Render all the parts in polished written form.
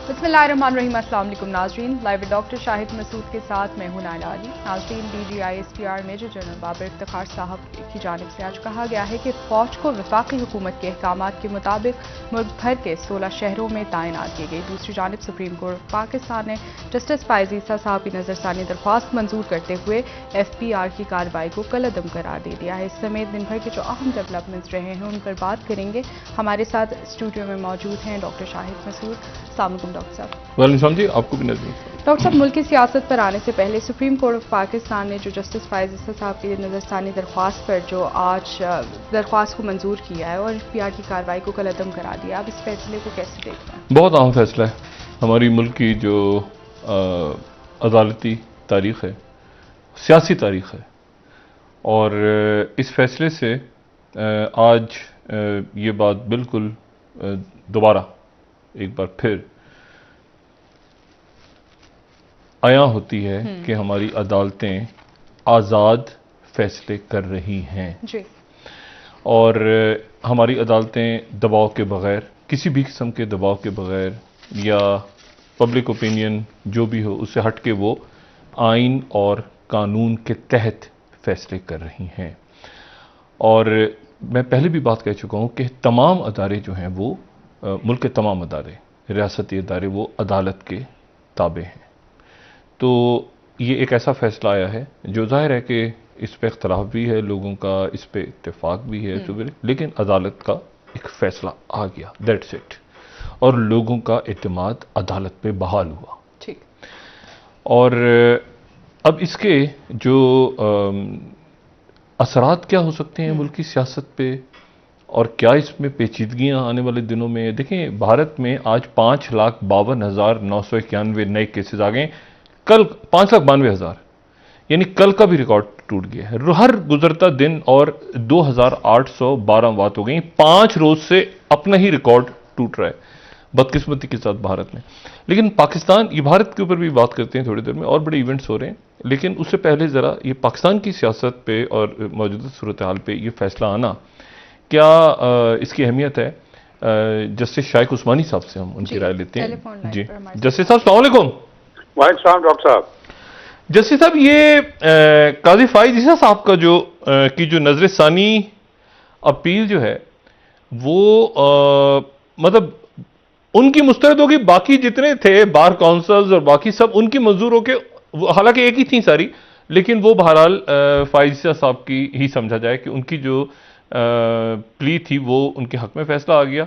बिस्मिल्लाहिर्रहमानिर्रहीम। अस्सलाम वालेकुम नाज़रीन, लाइव डॉक्टर शाहिद मसूद के साथ मैं हूं नाइला अली। नाज़रीन, DGISTR major general Babar Iftikhar साहब की जानिब से आज कहा गया है कि फ़ौज को वफाकी हुकूमत के अहकामात के मुताबिक मुल्क भर के 16 शहरों में तैनात की गई। दूसरी जानिब सुप्रीम कोर्ट पाकिस्तान ने जस्टिस फायज़ ईसा साहब की नजरसानी दरख्वास्त मंजूर करते हुए FPR की कार्रवाई को कलअदम करार दे दिया है। इस समेत दिन भर के जो अहम डेवलपमेंट्स रहे हैं उन पर बात करेंगे। हमारे साथ स्टूडियो में मौजूद हैं डॉक्टर शाहिद मसूद। अस्सलाम वालेकुम डॉक्टर साहब। वालेकुम जी, आपको भी नजर। डॉक्टर साहब, मुल्क की सियासत पर आने से पहले सुप्रीम कोर्ट ऑफ पाकिस्तान ने जो जस्टिस फायज़ ईसा साहब की नजरसानी दरख्वास्त पर जो आज दरख्वास्त को मंजूर किया है और FPR की कार्रवाई को कलअदम करा दिया, आप इस फैसले को कैसे देखते हैं? बहुत अहम फैसला है। हमारी मुल्क की जो अदालती तारीख है, सियासी तारीख है, और इस फैसले से आज ये बात बिल्कुल दोबारा एक बार फिर आया होती है कि हमारी अदालतें आज़ाद फैसले कर रही हैं जी। और हमारी अदालतें दबाव के बगैर, किसी भी किस्म के दबाव के बगैर या पब्लिक ओपिनियन जो भी हो उससे हट के वो आइन और कानून के तहत फैसले कर रही हैं। और मैं पहले भी बात कह चुका हूँ कि तमाम अदारे जो हैं वो मुल्क के तमाम अदारे, रियासती अदारे, वो अदालत के ताबे हैं। तो ये एक ऐसा फैसला आया है जो जाहिर है कि इस पे इख्तलाफ भी है लोगों का, इस पे इत्तेफाक भी है, तो लेकिन अदालत का एक फैसला आ गया, दैट्स इट। और लोगों का एतमाद अदालत पे बहाल हुआ। ठीक। और अब इसके जो असरात क्या हो सकते हैं मुल्क की सियासत पे, और क्या इसमें पेचीदगियां आने वाले दिनों में। देखें, भारत में आज 5,52,991 नए केसेस आ गए। कल 5,92,000, यानी कल का भी रिकॉर्ड टूट गया है हर गुजरता दिन, और 2,812 बात हो गई। 5 रोज से अपना ही रिकॉर्ड टूट रहा है बदकिस्मती के साथ भारत में। लेकिन पाकिस्तान, ये भारत के ऊपर भी बात करते हैं थोड़ी देर में, और बड़े इवेंट्स हो रहे हैं, लेकिन उससे पहले जरा ये पाकिस्तान की सियासत पे और मौजूदा सूरत हाल पे ये फैसला आना, क्या इसकी अहमियत है। जस्टिस शाइक उस्मानी साहब से हम उनकी राय लेते हैं। जी जस्टिस साहब, अस्सलाम वालेकुम। वालेकुम डॉक्टर साहब। जस्टिस साहब, ये काजी फायज़ ईसा साहब का जो की जो नजरसानी अपील जो है वो मतलब उनकी मुस्तरद होगी, बाकी जितने थे बार काउंसिल्स और बाकी सब उनकी मंजूर होके, हालांकि एक ही थी सारी, लेकिन वो बहरहाल फायज़ ईसा साहब की ही समझा जाए कि उनकी जो प्ली थी वो उनके हक में फैसला आ गया।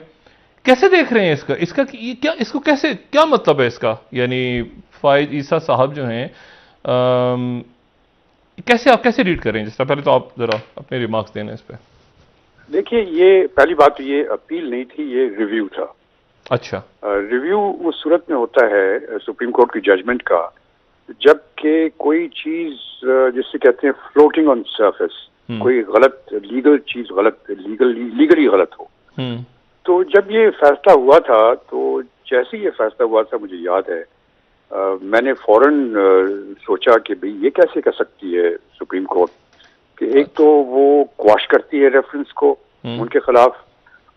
कैसे देख रहे हैं इसका क्या, इसको कैसे, क्या मतलब है इसका? यानी फायज़ ईसा साहब जो हैं कैसे, आप कैसे रीड कर रहे हैं? जिस तरह पहले तो आप जरा अपने रिमार्क्स देना इस पे। देखिए, ये पहली बात तो ये अपील नहीं थी, ये रिव्यू था। अच्छा। रिव्यू उस सूरत में होता है सुप्रीम कोर्ट की जजमेंट का, जबकि कोई चीज जिससे कहते हैं फ्लोटिंग ऑन सरफेस, कोई गलत लीगल चीज, लीगली गलत हो। तो जब ये फैसला हुआ था, तो जैसे ये फैसला हुआ था, मुझे याद है मैंने फौरन सोचा कि भाई ये कैसे कर सकती है सुप्रीम कोर्ट, कि एक तो वो क्वाश करती है रेफरेंस को उनके खिलाफ,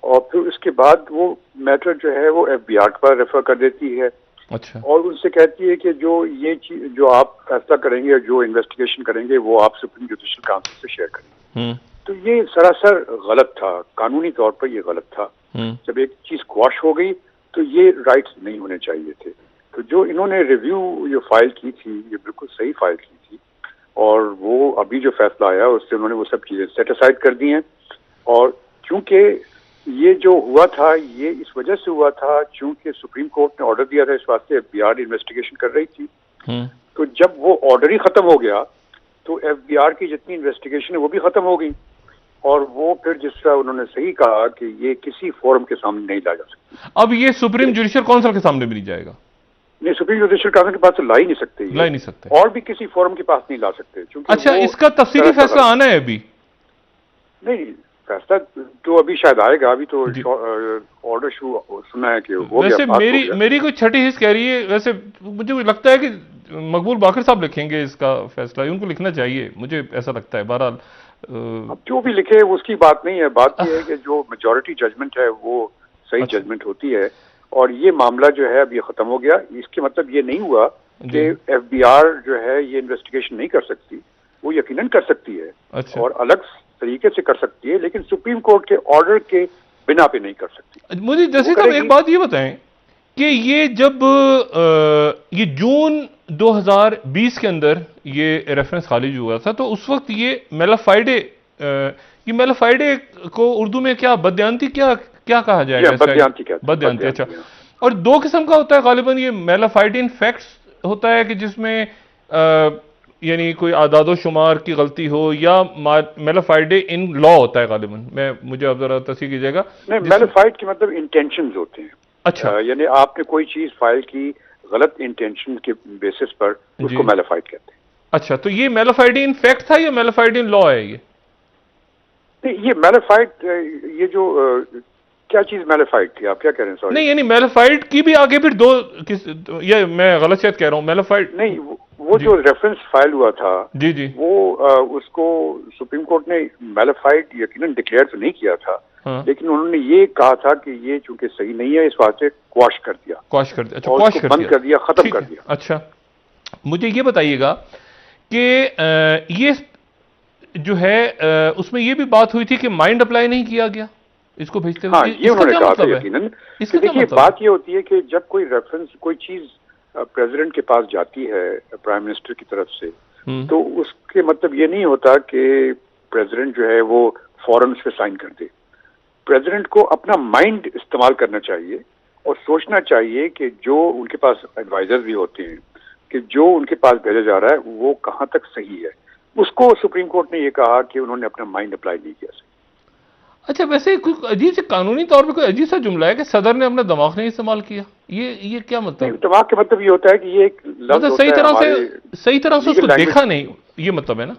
और फिर उसके बाद वो मैटर जो है वो FBR पर रेफर कर देती है। अच्छा। और उनसे कहती है कि जो ये चीज जो आप फैसला करेंगे, जो इन्वेस्टिगेशन करेंगे, वो आप सुप्रीम जुडिशल काउंसिल से शेयर करेंगे। तो ये सरासर गलत था, कानूनी तौर पर ये गलत था। जब एक चीज क्वाश हो गई तो ये राइट्स नहीं होने चाहिए थे। तो जो इन्होंने रिव्यू जो फाइल की थी, ये बिल्कुल सही फाइल की थी, और वो अभी जो फैसला आया उससे उन्होंने वो सब चीजें सेट असाइड कर दी हैं। और क्योंकि ये जो हुआ था, ये इस वजह से हुआ था क्योंकि सुप्रीम कोर्ट ने ऑर्डर दिया था, इस वास्ते FBR इन्वेस्टिगेशन कर रही थी। तो जब वो ऑर्डर ही खत्म हो गया तो FBR की जितनी इन्वेस्टिगेशन है वो भी खत्म हो गई, और वो फिर जिस तरह उन्होंने सही कहा कि ये किसी फोरम के सामने नहीं ला जा सकती। अब ये सुप्रीम जुडिशियल काउंसिल के सामने भी नहीं जाएगा? नहीं, सुप्रीम जुडिशियल काउंसिल के पास तो ला ही नहीं सकते, और भी किसी फोरम के पास नहीं ला सकते। अच्छा, इसका तफसीली फैसला आना है अभी? नहीं, फैसला तो अभी शायद आएगा। अभी तो ऑर्डर सुना है कि वो वैसे मेरी कोई छठी हिस्स कह रही है। वैसे मुझे लगता है कि मकबूल बाकर साहब लिखेंगे इसका फैसला, उनको लिखना चाहिए, मुझे ऐसा लगता है। बहरहाल अब जो भी लिखे उसकी बात नहीं है, बात यह है कि जो मेजॉरिटी जजमेंट है वो सही जजमेंट होती है, और ये मामला जो है अब ये खत्म हो गया। इसके मतलब ये नहीं हुआ कि एफबीआर जो है ये इन्वेस्टिगेशन नहीं कर सकती, वो यकीनन कर सकती है। अच्छा। और अलग तरीके से कर सकती है, लेकिन सुप्रीम कोर्ट के ऑर्डर के बिना पे नहीं कर सकती। मुझे जैसे साहब एक बात ये बताएं कि ये जब ये जून 2020 के अंदर ये रेफरेंस खारिज हुआ था, तो उस वक्त ये मेलाफाइडे को उर्दू में क्या बदयांती क्या क्या कहा जाएगा? बदयांती कहते हैं। बदयांती, अच्छा। और दो किस्म का होता है गालिबन, ये मेलाफाइडिन फैक्ट्स होता है कि जिसमें यानी कोई आदादो शुमार की गलती हो, या मेलाफाइडे इन लॉ होता है गालिबन। मुझे आप जरा तस्दीक कीजिएगा। नहीं, मेलाफाइड के मतलब इंटेंशंस होते हैं। अच्छा। यानी आपने कोई चीज फाइल की गलत इंटेंशन के बेसिस पर, उसको मेलाफाइड कहते हैं। अच्छा, तो ये मेलाफाइडिन फैक्ट था या मेलाफाइडिन लॉ है ये? नहीं, ये मेलाफाइड, ये जो क्या चीज मेलाफाइड थी, आप क्या कह रहे हैं? सॉरी, नहीं, यानी मेलाफाइड की भी आगे फिर दो ये मैं गलत शायद कह रहा हूँ। मेलाफाइड नहीं, वो जो रेफरेंस फाइल हुआ था जी वो उसको सुप्रीम कोर्ट ने मेलाफाइड यकीनन डिक्लेयर तो नहीं किया था। हाँ। लेकिन उन्होंने ये कहा था कि ये चूंकि सही नहीं है, इस बात से क्वाश कर दिया। अच्छा, क्वाश बंद कर दिया, खत्म कर दिया। अच्छा, मुझे ये बताइएगा कि ये जो है उसमें ये भी बात हुई थी कि माइंड अप्लाई नहीं किया गया इसको भेजते हुए। हाँ, ये उन्होंने कहा था यकीनन। देखिए, बात ये होती है कि जब कोई रेफरेंस, कोई चीज प्रेसिडेंट के पास जाती है प्राइम मिनिस्टर की तरफ से, तो उसके मतलब ये नहीं होता कि प्रेसिडेंट जो है वो फौरन उस पर साइन कर दे। प्रेसिडेंट को अपना माइंड इस्तेमाल करना चाहिए और सोचना चाहिए कि जो उनके पास एडवाइजर्स भी होते हैं कि जो उनके पास भेजा जा रहा है वो कहाँ तक सही है। उसको सुप्रीम कोर्ट ने ये कहा कि उन्होंने अपना माइंड अप्लाई नहीं किया। अच्छा, वैसे कोई अजीब से कानूनी तौर पे कोई अजीब सा जुमला है कि सदर ने अपना दिमाग नहीं इस्तेमाल किया। ये क्या मतलब? दिमाग का मतलब ये होता है कि ये एक लफ्ज मतलब सही तरह से उसको देखा नहीं, ये मतलब है ना?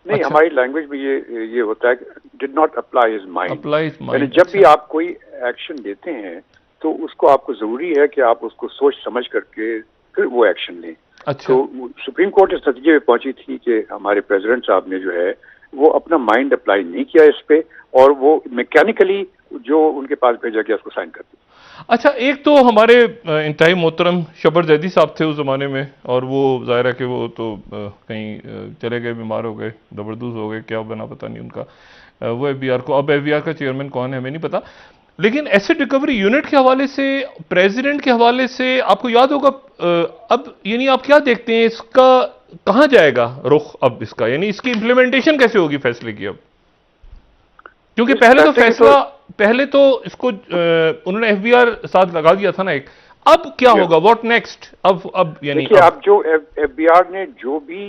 नहीं, अच्छा। हमारी लैंग्वेज में ये होता है did not apply his mind. यानी जब भी आप कोई एक्शन लेते हैं तो उसको आपको जरूरी है कि आप उसको सोच समझ करके फिर वो एक्शन लें। अच्छा। तो सुप्रीम कोर्ट इस नतीजे में पहुंची थी कि हमारे प्रेसिडेंट साहब ने जो है वो अपना माइंड अप्लाई नहीं किया इस पे, और वो मैकेनिकली जो उनके पास भेजा गया उसको साइन कर दिया। अच्छा, एक तो हमारे इंतहाई मोहतरम शबर जैदी साहब थे उस जमाने में, और वो जाहिर है कि वो तो कहीं चले गए, बीमार हो गए, जबरदस्त हो गए, क्या बना पता नहीं उनका। वो एफबीआर को, अब एफबीआर का चेयरमैन कौन है हमें नहीं पता। लेकिन एसेट रिकवरी यूनिट के हवाले से, प्रेसिडेंट के हवाले से आपको याद होगा, अब यानी आप क्या देखते हैं इसका कहां जाएगा रुख अब इसका, यानी इसकी इंप्लीमेंटेशन कैसे होगी फैसले की अब? क्योंकि पहले तो इसको उन्होंने एफबीआर साथ लगा दिया था ना एक, अब क्या होगा, व्हाट नेक्स्ट? अब यानी अब जो एफबीआर ने जो भी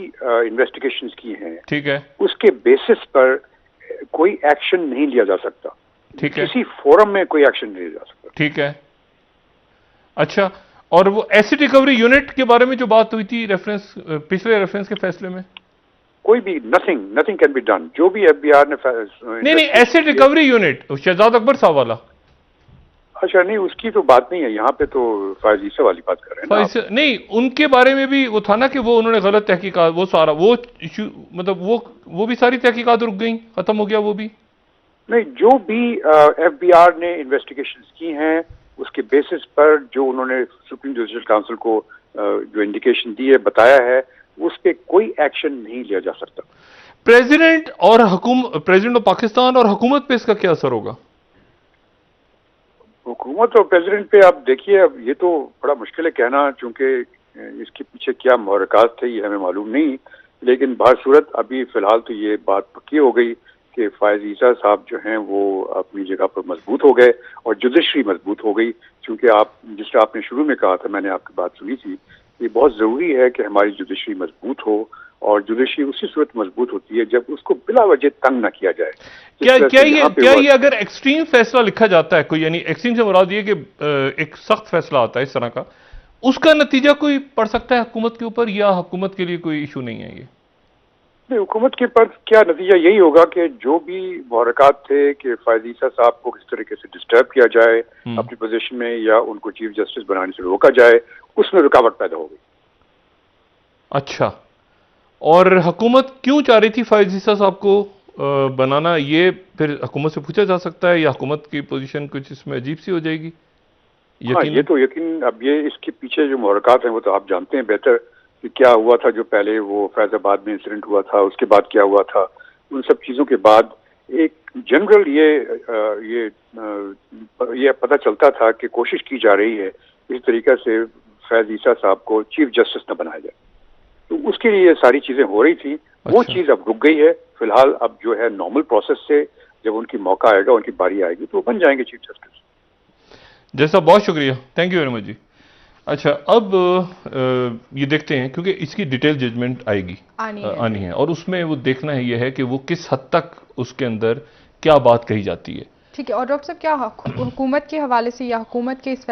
इन्वेस्टिगेशंस की हैं, ठीक है, उसके बेसिस पर कोई एक्शन नहीं लिया जा सकता। ठीक है, किसी फोरम में कोई एक्शन नहीं लिया जा सकता। ठीक है, अच्छा। और वो एसेट रिकवरी यूनिट के बारे में जो बात हुई थी रेफरेंस, पिछले रेफरेंस के फैसले में, कोई भी नथिंग कैन बी डन। जो भी एफबीआर ने नहीं, asset recovery unit Shahzad Akbar साहब वाला। अच्छा, नहीं, उसकी तो बात नहीं है यहाँ पे, तो फायज ईसा वाली बात कर रहे हैं ना। नहीं, उनके बारे में भी वो था ना कि वो उन्होंने गलत तहकीकात, वो सारा वो मतलब वो भी सारी तहकीकात रुक गई, खत्म हो गया वो भी। नहीं, जो भी एफबीआर ने इन्वेस्टिगेशंस की हैं उसके बेसिस पर जो उन्होंने सुप्रीम जुडिशल काउंसिल को जो इंडिकेशन दी है, बताया है, उस पर कोई एक्शन नहीं लिया जा सकता। प्रेसिडेंट ऑफ पाकिस्तान और हुकूमत पे इसका क्या असर होगा? हुकूमत और प्रेसिडेंट पे आप देखिए, अब ये तो बड़ा मुश्किल है कहना, चूंकि इसके पीछे क्या मुहर्रिकात थे ये हमें मालूम नहीं। लेकिन बहरसूरत अभी फिलहाल तो ये बात पक्की हो गई कि फायज ईसा साहब जो हैं वो अपनी जगह पर मजबूत हो गए और जुडिशरी मजबूत हो गई। चूंकि आप, जिस तरह आपने शुरू में कहा था, मैंने आपकी बात सुनी थी, ये बहुत जरूरी है कि हमारी जुडिशरी मजबूत हो, और जुडिशरी उसी सूरत मजबूत होती है जब उसको बिला वजह तंग ना किया जाए। क्या ये अगर एक्सट्रीम फैसला लिखा जाता है कोई, यानी एक्सट्रीम से मुराद ये कि एक सख्त फैसला आता है इस तरह का, उसका नतीजा कोई पड़ सकता है हुकूमत के ऊपर, या हुकूमत के लिए कोई इशू नहीं है ये? हुकूमत के पर क्या नतीजा यही होगा कि जो भी मुहर्रिकात थे कि फायज ईसा साहब को किस तरीके से डिस्टर्ब किया जाए अपनी पोजीशन में, या उनको चीफ जस्टिस बनाने से रोका जाए, उसमें रुकावट पैदा हो गई। अच्छा, और हुकूमत क्यों चाह रही थी फायज ईसा साहब को बनाना, ये फिर हुकूमत से पूछा जा सकता है, या हुकूमत की पोजीशन कुछ इसमें अजीब सी हो जाएगी, हाँ, ये तो यकीन, अब ये इसके पीछे जो मुहर्रकात हैं वो तो आप जानते हैं बेहतर कि क्या हुआ था। जो पहले वो फैजाबाद में इंसिडेंट हुआ था, उसके बाद क्या हुआ था, उन सब चीज़ों के बाद एक जनरल ये पता चलता था कि कोशिश की जा रही है इस तरीके से फैज ईसा साहब को चीफ जस्टिस न बनाया जाए। तो उसके लिए ये सारी चीज़ें हो रही थी। वो चीज़ अब रुक गई है फिलहाल। अब जो है नॉर्मल प्रोसेस से जब उनकी मौका आएगा, उनकी बारी आएगी तो वो बन जाएंगे चीफ जस्टिस। जैसा बहुत शुक्रिया, थैंक यू वेरी मच जी। अच्छा, अब ये देखते हैं क्योंकि इसकी डिटेल जजमेंट आनी है और उसमें वो देखना है ये है कि वो किस हद तक उसके अंदर क्या बात कही जाती है। ठीक है। और डॉक्टर साहब, क्या हुकूमत के हवाले से या हुकूमत के इस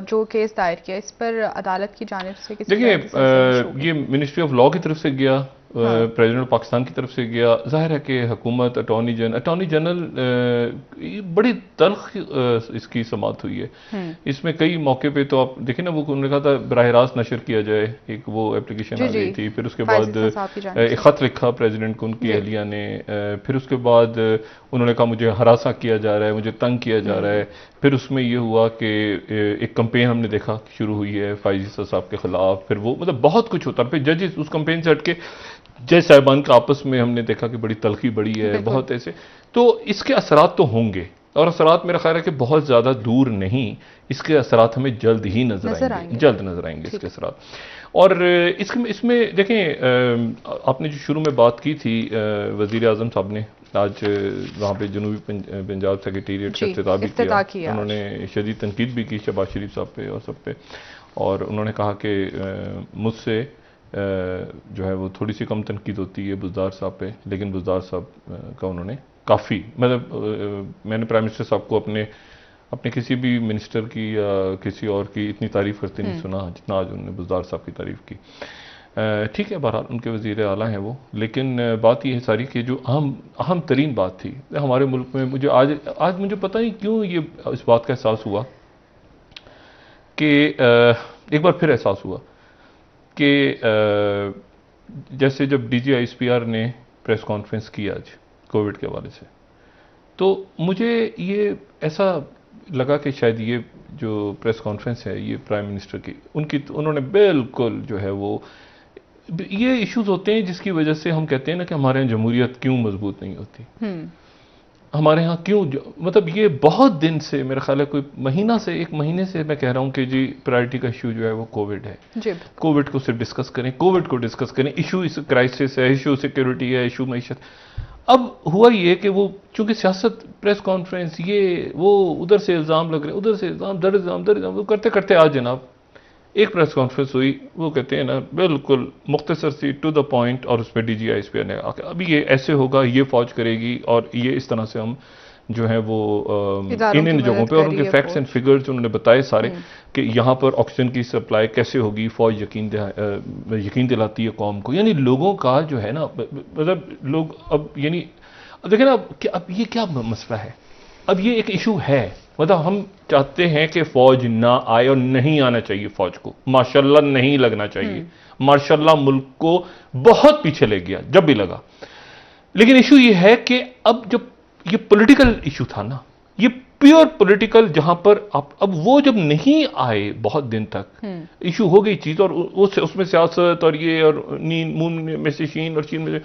जो केस दायर किया, इस पर अदालत की जानिब से किसी देखिए, ये मिनिस्ट्री ऑफ लॉ की तरफ से गया, प्रेसिडेंट ऑफ पाकिस्तान की तरफ से गया। जाहिर है कि हुकूमत, अटॉर्नी जनरल बड़ी तल्ख इसकी समाअत हुई है। इसमें कई मौके पे तो आप देखें ना, वो उन्होंने कहा था बराह रास्त नशर किया जाए, एक वो एप्लीकेशन आ गई थी। फिर उसके बाद एक ख़त लिखा प्रेसिडेंट को उनकी अहलिया ने। फिर उसके बाद उन्होंने कहा मुझे हरासा किया जा रहा है, मुझे तंग किया जा रहा है। फिर उसमें ये हुआ कि एक कंपेन हमने देखा शुरू हुई है फाइज ईसा साहब के खिलाफ। फिर वो मतलब बहुत कुछ होता है। फिर जजेस उस कंपेन से हटके जज साहिबान का आपस में हमने देखा कि बड़ी तलखी बड़ी है, बहुत ऐसे। तो इसके असरात तो होंगे और असरात मेरा ख्याल है कि बहुत ज़्यादा दूर नहीं, इसके असरात हमें जल्द ही नजर आएंगे, जल्द नजर आएंगे इसके असरात। और इसमें देखें, आपने जो शुरू में बात की थी वज़ीर आज़म साहब ने आज वहाँ पे जनूबी पंजाब सेक्रेटेरिएट का इफ्तिताह किया। उन्होंने शदीद तनकीद भी की शहबाज शरीफ साहब पे और सब पे, और उन्होंने कहा कि मुझसे जो है वो थोड़ी सी कम तनकीद होती है बुज़दार साहब पे, लेकिन बुज़दार साहब का उन्होंने काफ़ी मतलब मैंने प्राइम मिनिस्टर साहब को अपने किसी भी मिनिस्टर की या किसी और की इतनी तारीफ़ करते नहीं सुना जितना आज उन्होंने बुज़दार साहब की तारीफ़ की। ठीक है, बहरहाल उनके वज़ीर आला हैं वो, लेकिन बात ये है सारी कि जो अहम तरीन बात थी हमारे मुल्क में, मुझे आज मुझे पता नहीं क्यों ये इस बात का एहसास हुआ कि एक बार फिर एहसास हुआ कि जैसे जब DGISPR ने प्रेस कॉन्फ्रेंस की आज कोविड के हवाले से, तो मुझे ये ऐसा लगा कि शायद ये जो प्रेस कॉन्फ्रेंस है ये प्राइम मिनिस्टर की उन्होंने बिल्कुल जो है वो, ये इश्यूज होते हैं जिसकी वजह से हम कहते हैं ना कि हमारे यहाँ जमहूरियत क्यों मजबूत नहीं होती, हमारे यहाँ क्यों, मतलब ये बहुत दिन से मेरा ख्याल है कोई एक महीने से मैं कह रहा हूँ कि जी प्रायोरिटी का इशू जो है वो कोविड है। कोविड को सिर्फ डिस्कस करें, कोविड को डिस्कस करें, इशू इस क्राइसिस है, इशू सिक्योरिटी है, इशू मईशत। अब हुआ ये कि वो चूंकि सियासत, प्रेस कॉन्फ्रेंस, ये वो, उधर से इल्ज़ाम लग रहे, उधर से इल्ज़ाम, दर इल्ज़ाम, वो करते करते आज जनाब एक प्रेस कॉन्फ्रेंस हुई, वो कहते हैं ना बिल्कुल मुख्तसर सी टू द पॉइंट, और उस पर DGISPR ने आकर अभी ये ऐसे होगा, ये फौज करेगी और ये इस तरह से हम जो है वो इन जगहों पे, और उनके फैक्ट्स एंड फिगर्स उन्होंने बताए सारे कि यहाँ पर ऑक्सीजन की सप्लाई कैसे होगी, फौज यकीन दिलाती है कौम को। यानी लोगों का जो है ना, मतलब लोग अब यानी देखें ना अब ये क्या मसला है, अब ये एक इशू है, मतलब हम चाहते हैं कि फौज ना आए और नहीं आना चाहिए, फौज को माशाल्लाह नहीं लगना चाहिए, माशाल्लाह मुल्क को बहुत पीछे ले गया जब भी लगा। लेकिन इशू ये है कि अब जब ये पॉलिटिकल इशू था ना, ये प्योर पॉलिटिकल, जहां पर अब वो जब नहीं आए बहुत दिन तक, इशू हो गई चीज, और उसमें सियासत और ये और नींद मून में से शीन और शीन में से,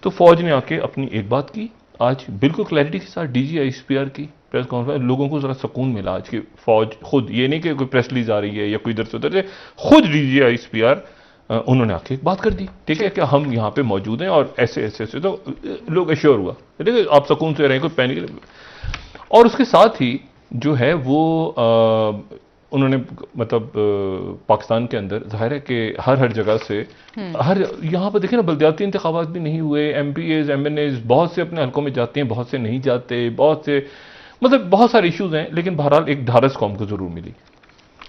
तो फौज ने आके अपनी एक बात की आज बिल्कुल क्लैरिटी के साथ, DGISPR की प्रेस कॉन्फ्रेंस, लोगों को जरा सुकून मिला आज की फौज खुद, ये नहीं कि कोई प्रेस रिलीज आ रही है या कोई इधर से उधर से, खुद DGISPR उन्होंने आके एक बात कर दी, ठीक है, कि हम यहाँ पे मौजूद हैं और ऐसे ऐसे ऐसे, तो लोग एश्योर हुआ, ठीक है, आप सुकून से रहें, कोई पैनिक। और उसके साथ ही जो है वो उन्होंने मतलब पाकिस्तान के अंदर जाहिर है कि हर जगह से हर यहाँ पर देखें ना, बल्दियाती इंतखाबात भी नहीं हुए, MPAs MNAs बहुत से अपने हलकों में जाते हैं, बहुत से नहीं जाते, बहुत से मतलब बहुत सारे इश्यूज हैं, लेकिन बहरहाल एक ढारस कौम को जरूर मिली।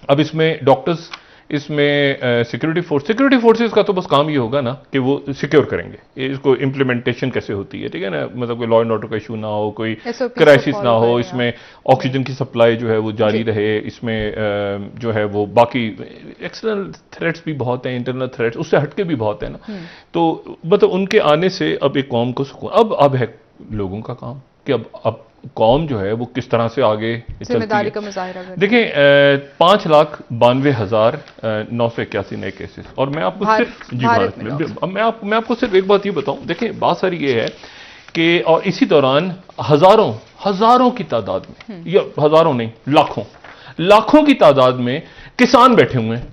अब इसमें डॉक्टर्स, इसमें सिक्योरिटी फोर्सेस का तो बस काम ये होगा ना कि वो सिक्योर करेंगे, इसको इम्प्लीमेंटेशन कैसे होती है, ठीक है ना, मतलब कोई लॉ एंड ऑर्डर का इशू ना हो, कोई क्राइसिस ना हो, इसमें ऑक्सीजन की सप्लाई जो है वो जारी रहे, इसमें जो है वो बाकी एक्सटर्नल थ्रेट्स भी बहुत हैं, इंटरनल थ्रेट्स उससे हटके भी बहुत है ना, तो मतलब उनके आने से अब एक कौम को सुकून, अब है लोगों का काम कि अब कौम जो है वो किस तरह से आगे जिम्मेदारी का मुजाहिरा कर। देखिए 5,92,981 नए केसेस, और मैं आपको सिर्फ भारत में मैं आपको सिर्फ एक बात ये बताऊं, देखिए बात सारी ये है कि और इसी दौरान हजारों की तादाद में, या हजारों नहीं लाखों की तादाद में किसान बैठे हुए हैं,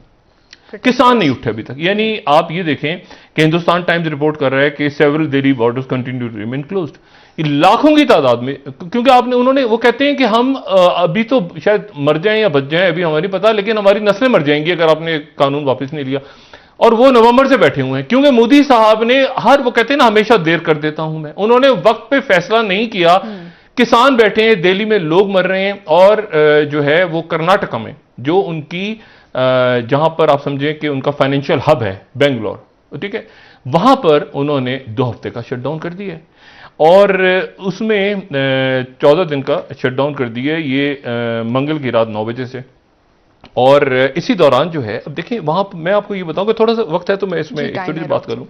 किसान नहीं उठे अभी तक। यानी आप ये देखें कि हिंदुस्तान टाइम्स रिपोर्ट कर रहा है कि several Delhi borders continue to remain closed, लाखों की तादाद में, क्योंकि उन्होंने वो कहते हैं कि हम अभी तो शायद मर जाएं या बच जाएं, अभी हमें नहीं पता, लेकिन हमारी नस्लें मर जाएंगी अगर आपने कानून वापस नहीं लिया। और वो नवंबर से बैठे हुए हैं, क्योंकि मोदी साहब ने वो कहते हैं ना हमेशा देर कर देता हूं मैं, उन्होंने वक्त पे फैसला नहीं किया। किसान बैठे हैं, दिल्ली में लोग मर रहे हैं, और जो है वो कर्नाटका में जो उनकी जहां पर आप समझें कि उनका फाइनेंशियल हब है बेंगलोर, ठीक है, वहां पर उन्होंने 2 हफ्ते का शटडाउन कर दिया है, और उसमें 14 दिन का शटडाउन कर दिया है, ये मंगल की रात 9 बजे से। और इसी दौरान जो है, अब देखिए वहां मैं आपको ये बताऊं कि थोड़ा सा वक्त है तो मैं इसमें एक थोड़ी सी बात कर लूं।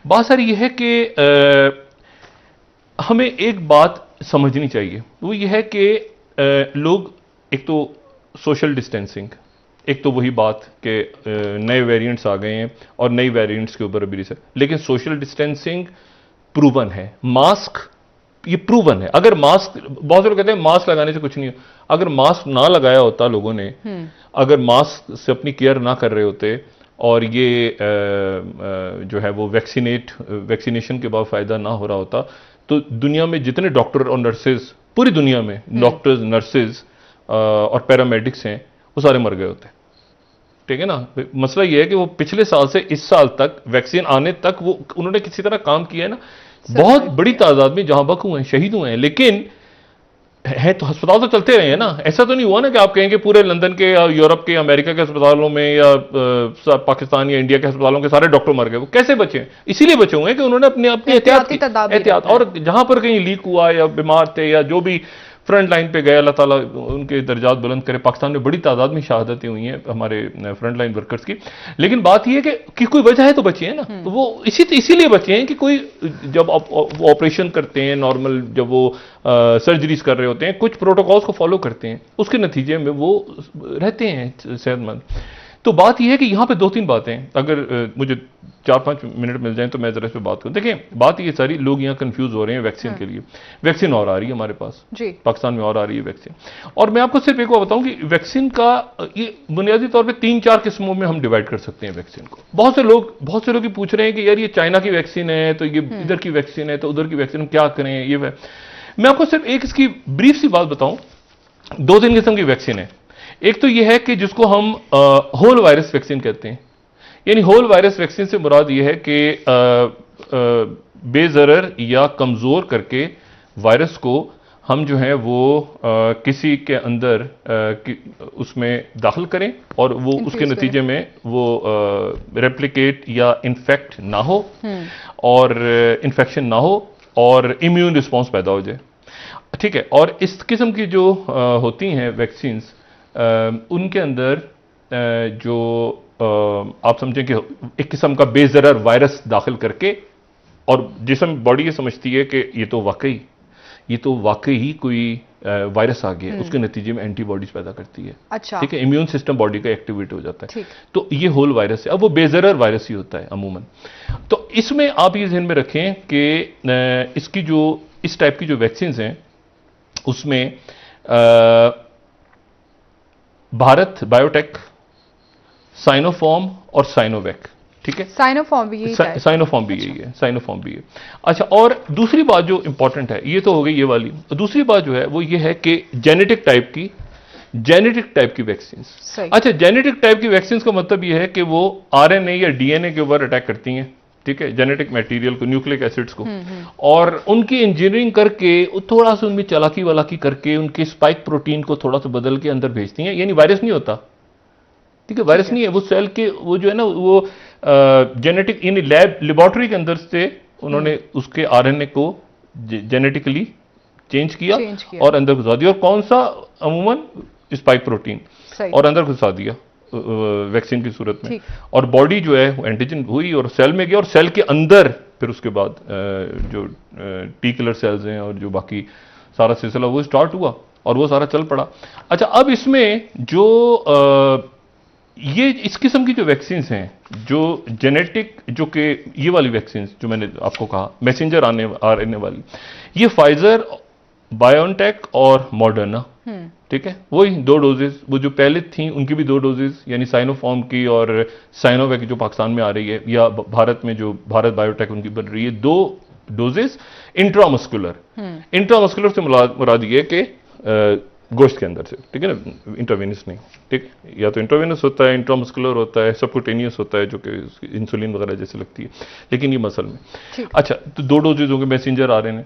बात सारी ये है कि हमें एक बात समझनी चाहिए, वो ये है कि लोग, एक तो सोशल डिस्टेंसिंग, एक तो वही बात कि नए वेरिएंट्स आ गए हैं और नई वेरिएंट्स के ऊपर अभी रिसर्च, लेकिन सोशल डिस्टेंसिंग प्रूवन है, मास्क ये प्रूवन है। अगर मास्क, बहुत से लोग कहते हैं मास्क लगाने से कुछ नहीं हो, अगर मास्क ना लगाया होता लोगों ने, अगर मास्क से अपनी केयर ना कर रहे होते, और ये जो है वो वैक्सीनेशन के बाद फायदा ना हो रहा होता, तो दुनिया में जितने डॉक्टर और नर्सेज, पूरी दुनिया में डॉक्टर्स, नर्सेज और पैरामेडिक्स हैं, वो सारे मर गए होते, ठीक है ना। मसला ये है कि वो पिछले साल से इस साल तक, वैक्सीन आने तक, वो उन्होंने किसी तरह काम किया है ना, बहुत बड़ी तादाद में जहां बक हुए हैं, शहीद हुए हैं, लेकिन है तो अस्पताल तो चलते रहे हैं ना। ऐसा तो नहीं हुआ ना कि आप कहेंगे पूरे लंदन के या यूरोप के, अमेरिका के अस्पतालों में या पाकिस्तान या इंडिया के अस्पतालों के सारे डॉक्टर मर गए। वो कैसे बचे? इसीलिए बचे हुए हैं कि उन्होंने अपनी एहतियात, और जहां पर कहीं लीक हुआ या बीमार थे या जो भी फ्रंट लाइन पे गए, अल्लाह ताला उनके दर्जात बुलंद करे। पाकिस्तान में बड़ी तादाद में शहादतें हुई हैं हमारे फ्रंट लाइन वर्कर्स की, लेकिन बात यह है कि कोई वजह है तो बची है ना। तो वो इसीलिए बचे हैं कि कोई जब ऑपरेशन करते हैं, नॉर्मल जब वो सर्जरीज कर रहे होते हैं, कुछ प्रोटोकॉल्स को फॉलो करते हैं, उसके नतीजे में वो रहते हैं सेहतमंद। तो बात यह है कि यहां पे 2-3 बातें, अगर मुझे 4-5 मिनट मिल जाएं तो मैं जरा इस पर बात करूं। देखिए बात ये सारी, लोग यहाँ कंफ्यूज हो रहे हैं वैक्सीन के लिए। वैक्सीन और आ रही है हमारे पास, पाकिस्तान में और आ रही है वैक्सीन। और मैं आपको सिर्फ एक बात बताऊं कि वैक्सीन का ये बुनियादी तौर पे 3-4 किस्मों में हम डिवाइड कर सकते हैं वैक्सीन को। बहुत से लोग पूछ रहे हैं कि यार ये चाइना की वैक्सीन है, तो ये इधर की वैक्सीन है, तो उधर की वैक्सीन, हम क्या करें? ये मैं आपको सिर्फ एक इसकी ब्रीफ सी बात बताऊं। 2-3 किस्म की वैक्सीन है। एक तो यह है कि जिसको हम होल वायरस वैक्सीन कहते हैं, यानी होल वायरस वैक्सीन से मुराद यह है कि बेजरर या कमजोर करके वायरस को हम जो है वो किसी के अंदर उसमें दाखिल करें, और वो उसके नतीजे में वो रेप्लिकेट या इन्फेक्ट ना हो, और इन्फेक्शन ना हो, और इम्यून रिस्पॉन्स पैदा हो जाए, ठीक है। और इस किस्म की जो होती हैं वैक्सीन्स, उनके अंदर जो आप समझें कि एक किस्म का बेजरर वायरस दाखिल करके, और जिसम बॉडी ये समझती है कि ये तो वाकई ही कोई वायरस आ गया, उसके नतीजे में एंटीबॉडीज पैदा करती है, अच्छा, ठीक है, इम्यून सिस्टम बॉडी का एक्टिवेट हो जाता है। तो ये होल वायरस है। अब वो बेजरर वायरस ही होता है अमूमन। तो इसमें आप ये ध्यान में रखें कि इसकी जो इस टाइप की जो वैक्सीन हैं, उसमें भारत बायोटेक, साइनोफॉर्म और साइनोवैक, ठीक है। साइनोफॉर्म भी यही है। साइनोफॉर्म भी यही है, साइनोफॉर्म भी है। अच्छा, और दूसरी बात जो इंपॉर्टेंट है, ये तो हो गई ये वाली। दूसरी बात जो है वो ये है कि जेनेटिक टाइप की वैक्सीन। अच्छा, जेनेटिक टाइप की वैक्सीन का मतलब ये है कि वो आरएनए या डीएनए के ऊपर अटैक करती हैं, ठीक है, जेनेटिक मटेरियल को, न्यूक्लिक एसिड्स को, और उनकी इंजीनियरिंग करके थोड़ा सा उनमें चालाकी करके उनके स्पाइक प्रोटीन को थोड़ा सा बदल के अंदर भेजती हैं। यानी वायरस नहीं होता, ठीक है, वायरस नहीं है वो, सेल के वो जो है ना वो जेनेटिक इन लेबोरेटरी के अंदर से उन्होंने उसके आरएनए को जेनेटिकली चेंज किया और अंदर घुसा दिया, और कौन सा? अमूमन स्पाइक प्रोटीन, और अंदर घुसा दिया वैक्सीन की सूरत में। और बॉडी जो है एंटीजन हुई और सेल में गया, और सेल के अंदर फिर उसके बाद जो टी किलर सेल्स हैं और जो बाकी सारा सिलसिला वो स्टार्ट हुआ और वो सारा चल पड़ा। अच्छा, अब इसमें जो ये इस किस्म की जो वैक्सीन हैं, जो जेनेटिक, जो कि ये वाली वैक्सीन जो मैंने आपको कहा मैसेंजर आरएनए वाली, ये फाइजर, बायोनटेक और मॉडर्ना, ठीक है, वही 2 डोजेस, वो जो पहले थी उनकी भी 2 डोजेस, यानी साइनोफॉर्म की और साइनोवैक जो पाकिस्तान में आ रही है, या भारत में जो भारत बायोटेक उनकी बन रही है, 2 डोजेस इंट्रामस्कुलर से मुराद ये कि गोश्त के अंदर से, ठीक है ना, इंट्रावेनस नहीं, ठीक, या तो इंट्रावेनस होता है, इंट्रामस्कुलर होता है, सबकुटेनियस होता है जो कि इंसुलिन वगैरह जैसे लगती है, लेकिन ये मसल में। अच्छा, तो 2 डोजेज होंगे, मैसेंजर आ रहे हैं।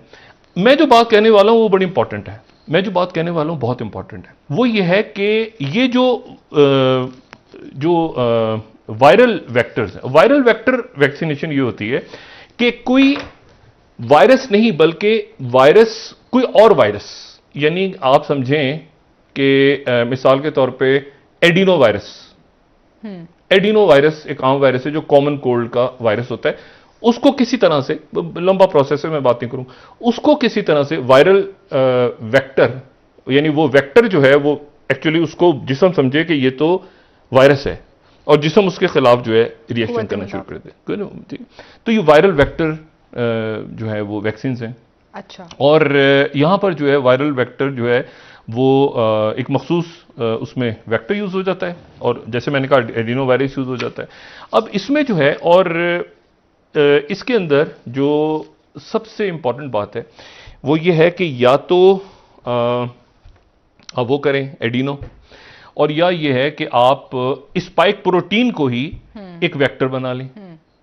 मैं जो बात कहने वाला हूं वो बड़ी इंपॉर्टेंट है, मैं जो बात कहने वाला हूं बहुत इंपॉर्टेंट है। वो ये है कि ये जो वायरल वेक्टर्स हैं, वायरल वेक्टर वैक्सीनेशन ये होती है कि कोई वायरस नहीं बल्कि वायरस, कोई और वायरस, यानी आप समझें कि मिसाल के तौर पे एडिनो वायरस, एडिनो वायरस एक आम वायरस है जो कॉमन कोल्ड का वायरस होता है, उसको किसी तरह से, लंबा प्रोसेस है मैं बात नहीं करूं, उसको किसी तरह से वायरल वेक्टर, यानी वो वेक्टर जो है वो एक्चुअली उसको जिस्म समझे कि ये तो वायरस है और जिस्म उसके खिलाफ जो है रिएक्शन करना शुरू कर दे, तो ये वायरल वेक्टर जो है वो वैक्सीन हैं। अच्छा, और यहां पर जो है वायरल वेक्टर जो है वो एक मखसूस उसमें वेक्टर यूज हो जाता है, और जैसे मैंने कहा एडिनो वायरस यूज हो जाता है। अब इसमें जो है, और इसके अंदर जो सबसे इंपॉर्टेंट बात है वो ये है कि या तो आप वो करें एडिनो, और या ये है कि आप स्पाइक प्रोटीन को ही एक वेक्टर बना लें,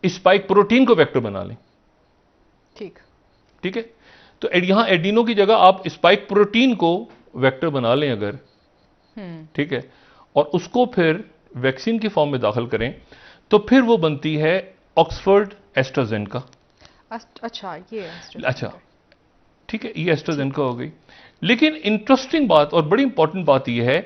स्पाइक प्रोटीन को वेक्टर बना लें, ठीक है। तो यहां एडिनो की जगह आप स्पाइक प्रोटीन को वेक्टर बना लें अगर, ठीक है, और उसको फिर वैक्सीन की फॉर्म में दाखिल करें, तो फिर वो बनती है ऑक्सफोर्ड एस्ट्राजेनेका। अच्छा, ये अच्छा, ठीक है, ये एस्ट्राजेनेका हो गई। लेकिन इंटरेस्टिंग बात और बड़ी इंपॉर्टेंट बात यह है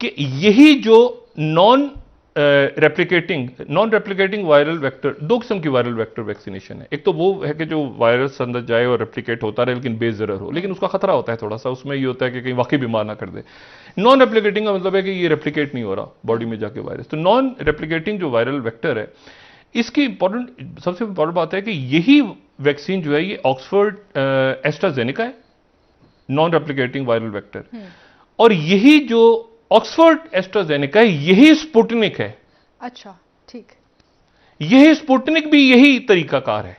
कि यही जो नॉन रेप्लिकेटिंग वायरल वेक्टर, 2 किस्म की वायरल वेक्टर वैक्सीनेशन है। एक तो वो है कि जो वायरस अंदर जाए और रेप्लिकेट होता रहे लेकिन बेजरर हो, लेकिन उसका खतरा होता है थोड़ा सा, उसमें ये होता है कि कहीं वाकई बीमार ना कर दे। नॉन रेप्लिकेटिंग का मतलब है कि ये रेप्लिकेट नहीं हो रहा बॉडी में जाके वायरस। तो नॉन रेप्लिकेटिंग जो वायरल वेक्टर है, इसकी सबसे इंपॉर्टेंट बात है कि यही वैक्सीन जो है ये ऑक्सफोर्ड एस्ट्राजेनेका है, नॉन रेप्लिकेटिंग वायरल वेक्टर, और यही जो ऑक्सफोर्ड एस्ट्राजेनेका है यही स्पुतनिक है। अच्छा, ठीक, यही स्पुतनिक भी यही तरीकाकार है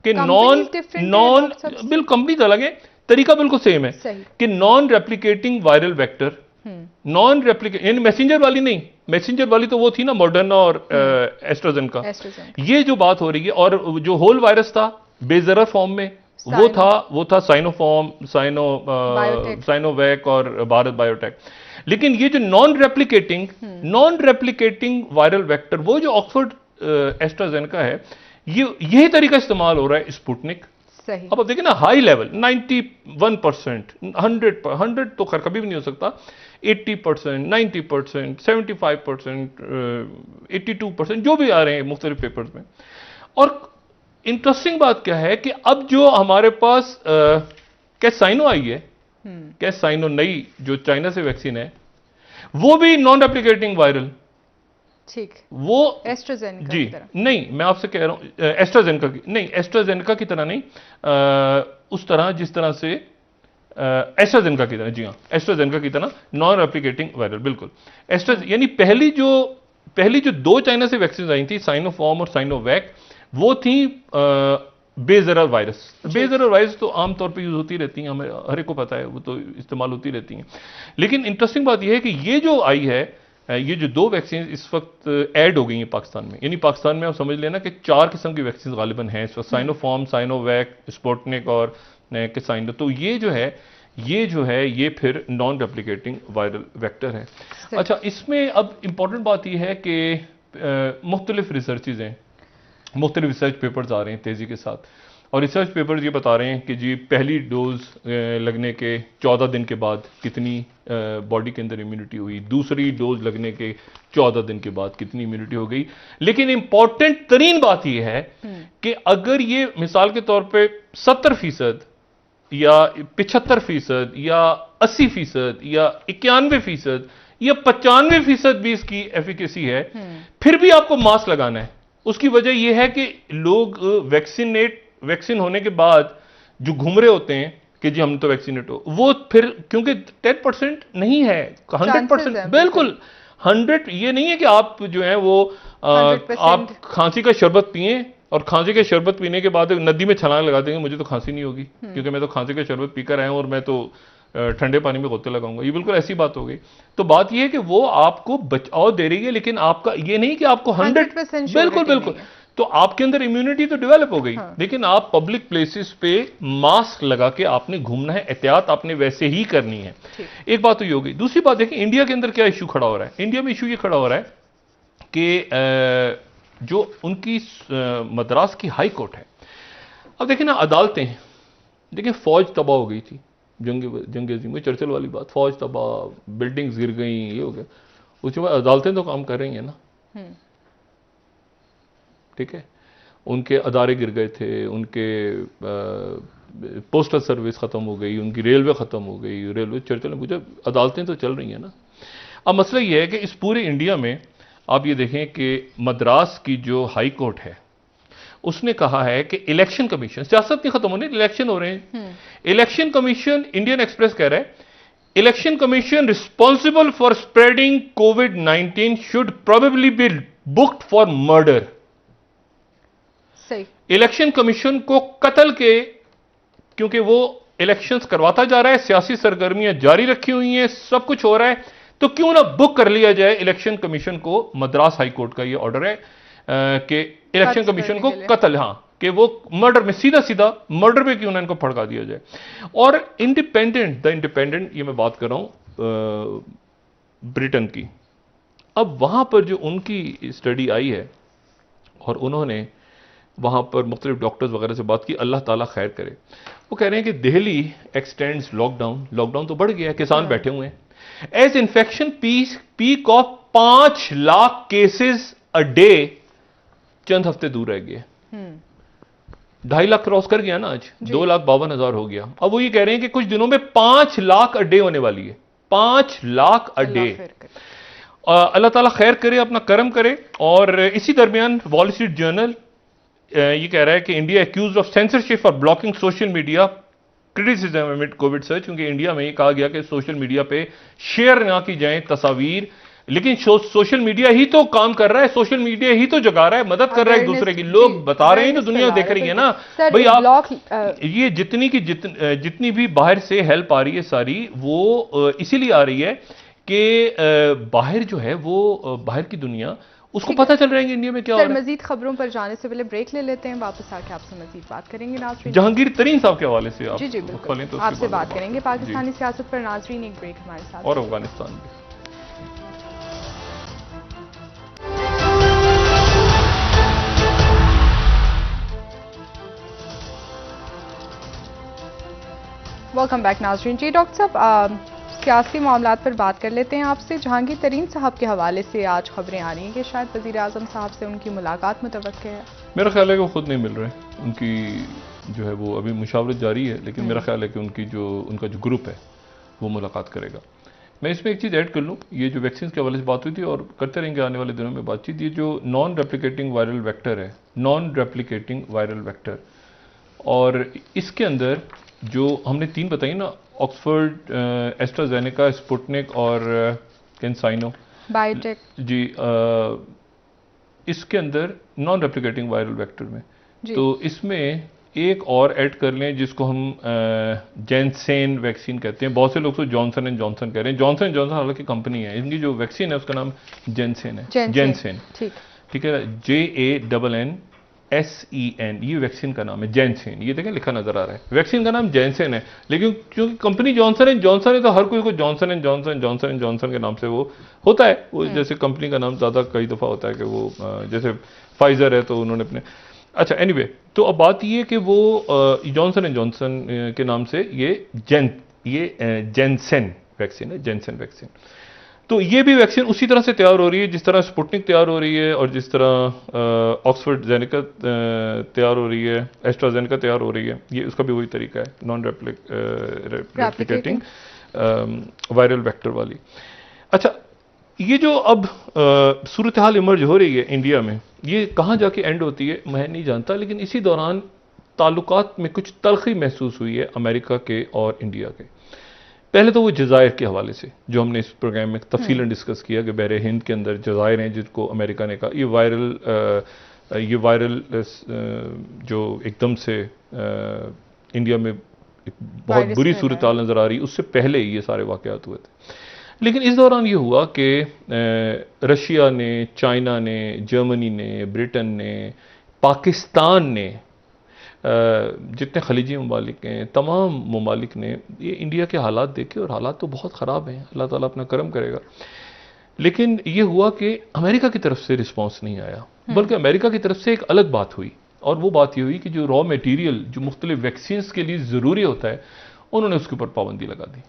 कि नॉन बिल्कुल कंपनी अलग है, तरीका बिल्कुल सेम है कि non replicating viral vector, non replicate यानी मैसेंजर वाली नहीं, मैसेंजर वाली तो वो थी ना मॉडर्ना और एस्ट्राजेनेका, ये जो बात हो रही है। और जो होल वायरस था बेजरर फॉर्म में वो था साइनोफॉर्म, साइनोवैक और भारत बायोटेक। लेकिन ये जो नॉन रेप्लिकेटिंग वायरल वेक्टर, वो जो ऑक्सफोर्ड एस्ट्राजेनेका है, यही तरीका इस्तेमाल हो रहा है स्पुतनिक। सही। अब देखिए ना, हाई लेवल 91%, 100 तो खैर कभी भी नहीं हो सकता, 80%, 90%, 75%, 82% जो भी आ रहे हैं मुख्तलिफ पेपर्स में। और इंटरेस्टिंग बात क्या है कि अब जो हमारे पास कैसाइनो आई है, कैसाइनो नई जो चाइना से वैक्सीन है, वो भी नॉन रेप्लिकेटिंग वायरल, ठीक, वो एस्ट्राजेनेका जी की तरह नहीं, मैं आपसे कह रहा हूं एस्ट्राजेनेका की नहीं, एस्ट्राजेनेका की तरह नहीं, उस तरह जिस तरह से एस्ट्राजेनेका की तरह, जी हाँ, एस्ट्राजेनेका की तरह नॉन रेप्लिकेटिंग वायरल, बिल्कुल यानी पहली जो 2 चाइना से वैक्सीन आई थी, साइनोफॉर्म और साइनोवैक, वो थी बेजरर वायरस। बेजरर वायरस तो आमतौर पे यूज होती रहती हैं, हमें हर एक को पता है, वो तो इस्तेमाल होती रहती हैं। लेकिन इंटरेस्टिंग बात यह है कि ये जो आई है, ये जो 2 वैक्सीन इस वक्त ऐड हो गई हैं पाकिस्तान में, यानी पाकिस्तान में आप समझ लेना कि 4 किस्म की वैक्सीन गालिबन हैं इस वक्त, साइनोफॉर्म, साइनोवैक, स्पुतनिक और कैसाइनो। तो ये जो है ये फिर नॉन रेप्लिकेटिंग वायरल वेक्टर है। अच्छा, इसमें अब इंपॉर्टेंट बात यह है कि मुख्तलिफ रिसर्चेज हैं, मुख्तलिफ रिसर्च पेपर्स आ रहे हैं तेज़ी के साथ, और रिसर्च पेपर्स ये बता रहे हैं कि जी पहली डोज लगने के 14 दिन के बाद कितनी बॉडी के अंदर इम्यूनिटी हुई, दूसरी डोज लगने के 14 दिन के बाद कितनी इम्यूनिटी हो गई। लेकिन इंपॉर्टेंट तरीन बात यह है कि अगर ये मिसाल के तौर पे 70% या 75% या 80% या 91% या 95% भी इसकी एफिकेसी है, फिर भी आपको मास्क लगाना है। उसकी वजह यह है कि लोग वैक्सीन होने के बाद जो घूम रहे होते हैं कि जी हम तो वैक्सीनेट हो, वो फिर क्योंकि 10% नहीं है, 100% बिल्कुल 100। ये नहीं है कि आप जो है वो आप खांसी का शरबत पिए और खांसी के शरबत पीने के बाद नदी में छलांग लगा देंगे मुझे तो खांसी नहीं होगी क्योंकि मैं तो खांसी का शरबत पीकर आया हूं और मैं तो ठंडे पानी में गोते लगाऊंगा। ये बिल्कुल ऐसी बात हो गई। तो बात ये है कि वो आपको बचाव दे रही है, लेकिन आपका ये नहीं कि आपको 100% बिल्कुल बिल्कुल, तो आपके अंदर इम्यूनिटी तो डेवलप हो गई। लेकिन आप पब्लिक प्लेसेस पे मास्क लगा के आपने घूमना है, एहतियात आपने वैसे ही करनी है। एक बात तो ये हो गई। दूसरी बात देखिए इंडिया के अंदर क्या इशू खड़ा हो रहा है। इंडिया में इशू ये खड़ा हो रहा है कि जो उनकी मद्रास की हाई कोर्ट है, अब देखिए ना अदालतें, देखिए फौज तबाह हो गई थी जंग अजीम में, चर्चिल वाली बात, फौज तबाह, बिल्डिंग्स गिर गई, ये हो गया। उसके बाद अदालतें तो काम कर रही हैं ना, ठीक है, उनके अदारे गिर गए थे, उनके पोस्टल सर्विस खत्म हो गई, उनकी रेलवे खत्म हो गई, रेलवे चर्चिल में पूछा, अदालतें तो चल रही हैं ना। अब मसला ये है कि इस पूरे इंडिया में आप ये देखें कि मद्रास की जो हाई कोर्ट है उसने कहा है कि इलेक्शन कमीशन, सियासत नहीं खत्म होनी, इलेक्शन हो रहे हैं, इलेक्शन कमीशन, इंडियन एक्सप्रेस कह रहा है election commission responsible for spreading covid should probably be booked for murder. Election commission को कत्ल के, क्योंकि वो इलेक्शंस करवाता जा रहा है, सियासी सरगर्मियां जारी रखी हुई हैं, सब कुछ हो रहा है, तो क्यों ना बुक कर लिया जाए इलेक्शन कमीशन को। मद्रास हाई कोर्ट का ये ऑर्डर है कि इलेक्शन कमीशन को कत्ल, हां, कि वो मर्डर में, सीधा सीधा मर्डर पे क्यों ना इनको फड़का दिया जाए। और द इंडिपेंडेंट, ये मैं बात कर रहा हूं ब्रिटेन की। अब वहां पर जो उनकी स्टडी आई है और उन्होंने वहां पर मुख्तलिफ डॉक्टर्स वगैरह से बात की, अल्लाह ताला खैर करे, वो कह रहे हैं कि दिल्ली एक्सटेंड्स लॉकडाउन तो बढ़ गया है, किसान बैठे हुए हैं, as infection peak of 5 lakh cases a day चंद हफ्ते दूर रह गए। 2.5 लाख क्रॉस कर गया ना, आज 2,52,000 हो गया। अब वो ये कह रहे हैं कि कुछ दिनों में 5 लाख अ डे होने वाली है, 5 लाख अ डे। अल्लाह ताला खैर करे, अपना करम करे। और इसी दरमियान वॉल स्ट्रीट जर्नल ये कह रहा है कि India accuse of censorship for blocking social media criticism amid Covid surge, क्योंकि इंडिया में ये कहा गया कि सोशल मीडिया पे शेयर ना की जाए तस्वीर, लेकिन सोशल मीडिया ही तो काम कर रहा है, सोशल मीडिया ही तो जगा रहा है, मदद कर रहा है एक दूसरे की, लोग बता रहे हैं तो दुनिया देख रही है ना भाई। आप ये जितनी भी बाहर से हेल्प आ रही है सारी, वो इसीलिए आ रही है कि बाहर जो है वो बाहर की दुनिया उसको पता चल रहा है कि इंडिया में क्या हो रहा है। मजीद खबरों पर जाने से पहले ब्रेक ले लेते हैं, वापस आके आपसे मजीद बात करेंगे। नाज़रीन, जहांगीर तरीन साहब के हवाले से आप जी बिल्कुल तो आपसे बात करेंगे पाकिस्तानी सियासत पर। नाज़रीन, एक ब्रेक हमारे साथ, और अफगानिस्तान में। वेलकम बैक नाज़रीन। जी डॉक्टर साहब, सियासी मामलात पर बात कर लेते हैं आपसे। जहांगीर तरीन साहब के हवाले से आज खबरें आ रही हैं कि शायद वज़ीर आज़म साहब से उनकी मुलाकात मुतवक्किल है। मेरा ख्याल है कि वो खुद नहीं मिल रहे, उनकी जो है वो अभी मुशावरत जारी है, लेकिन मेरा ख्याल है कि उनका जो ग्रुप है वो मुलाकात करेगा। मैं इसमें एक चीज़ ऐड कर लूँ, ये जो वैक्सीन के हवाले से बात हुई थी और करते रहेंगे आने वाले दिनों में बातचीत, ये जो नॉन रेप्लिकेटिंग वायरल वेक्टर है, नॉन रेप्लिकेटिंग वायरल वेक्टर, और इसके अंदर जो हमने 3 बताई ना, ऑक्सफोर्ड, एस्ट्राजेनेका, स्पुतनिक और कैंसाइनो बायोटेक, जी, इसके अंदर नॉन रेप्लिकेटिंग वायरल वेक्टर में, तो इसमें एक और ऐड कर लें जिसको हम जैनसेन वैक्सीन कहते हैं। बहुत से लोग तो जॉनसन एंड जॉनसन कह रहे हैं, जॉनसन एंड जॉनसन हालांकि कंपनी है, इनकी जो वैक्सीन है उसका नाम जैनसेन है, जैनसेन, ठीक है, JANNSEN, ये वैक्सीन का नाम है, जैनसेन। ये देखें लिखा नजर आ रहा है, वैक्सीन का नाम जैनसेन है, लेकिन क्योंकि कंपनी जॉनसन एंड जॉनसन है तो हर कोई को जॉनसन एंड जॉनसन के नाम से वो होता है। वो जैसे कंपनी का नाम ज़्यादा कई दफ़ा होता है कि वो जैसे फाइजर है तो उन्होंने अपने, अच्छा एनीवे, तो अब बात ये कि वो जॉनसन एंड जॉनसन के नाम से ये जैनसेन वैक्सीन है, जैनसेन वैक्सीन। तो ये भी वैक्सीन उसी तरह से तैयार हो रही है जिस तरह स्पुतनिक तैयार हो रही है और जिस तरह ऑक्सफोर्ड जेनिका तैयार हो रही है, एस्ट्राजेनेका तैयार हो रही है। ये उसका भी वही तरीका है, नॉन रेप्लिकेटिंग वायरल वेक्टर वाली। अच्छा, ये जो अब सूरत हाल इमर्ज हो रही है इंडिया में, ये कहाँ जाके एंड होती है मैं नहीं जानता, लेकिन इसी दौरान ताल्लुकात में कुछ तलखी महसूस हुई है अमेरिका के और इंडिया के। पहले तो वो जज़ायर के हवाले से जो हमने इस प्रोग्राम में तफसीलन डिस्कस किया कि बहरे हिंद के अंदर जज़ायर हैं जिनको अमेरिका ने कहा ये वायरल जो एकदम से इंडिया में एक बहुत बुरी सूरत हाल नज़र आ रही, उससे पहले ये सारे वाक़यात हुए थे। लेकिन इस दौरान ये हुआ कि रशिया ने, चाइना ने, जर्मनी ने, ब्रिटेन ने, पाकिस्तान ने, जितने खलीजी ममालिक हैं, तमाम ममालिक ने ये इंडिया के हालात देखे और हालात तो बहुत ख़राब हैं, अल्लाह ताला अपना करम करेगा। लेकिन ये हुआ कि अमेरिका की तरफ से रिस्पांस नहीं आया, बल्कि अमेरिका की तरफ से एक अलग बात हुई, और वो बात ये हुई कि जो रॉ मटेरियल जो मुख्तलिफ वैक्सीन्स के लिए ज़रूरी होता है, उन्होंने उसके ऊपर पाबंदी लगा दी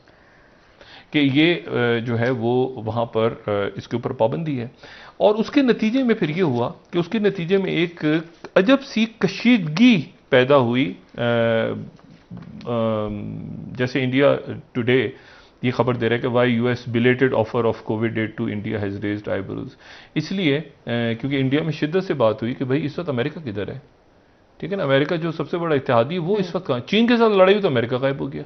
कि ये जो है वो वहाँ पर इसके ऊपर पाबंदी है। और उसके नतीजे में फिर ये हुआ कि उसके नतीजे में एक अजब सी कशीदगी पैदा हुई। जैसे इंडिया टुडे ये खबर दे रहा है कि why US belated offer of Covid aid to India has raised eyebrows, इसलिए क्योंकि इंडिया में शिद्दत से बात हुई कि भाई इस वक्त अमेरिका किधर है, ठीक है ना, अमेरिका जो सबसे बड़ा इत्तेहादी वो इस वक्त कहाँ, चीन के साथ लड़ाई हुई तो अमेरिका गायब हो गया,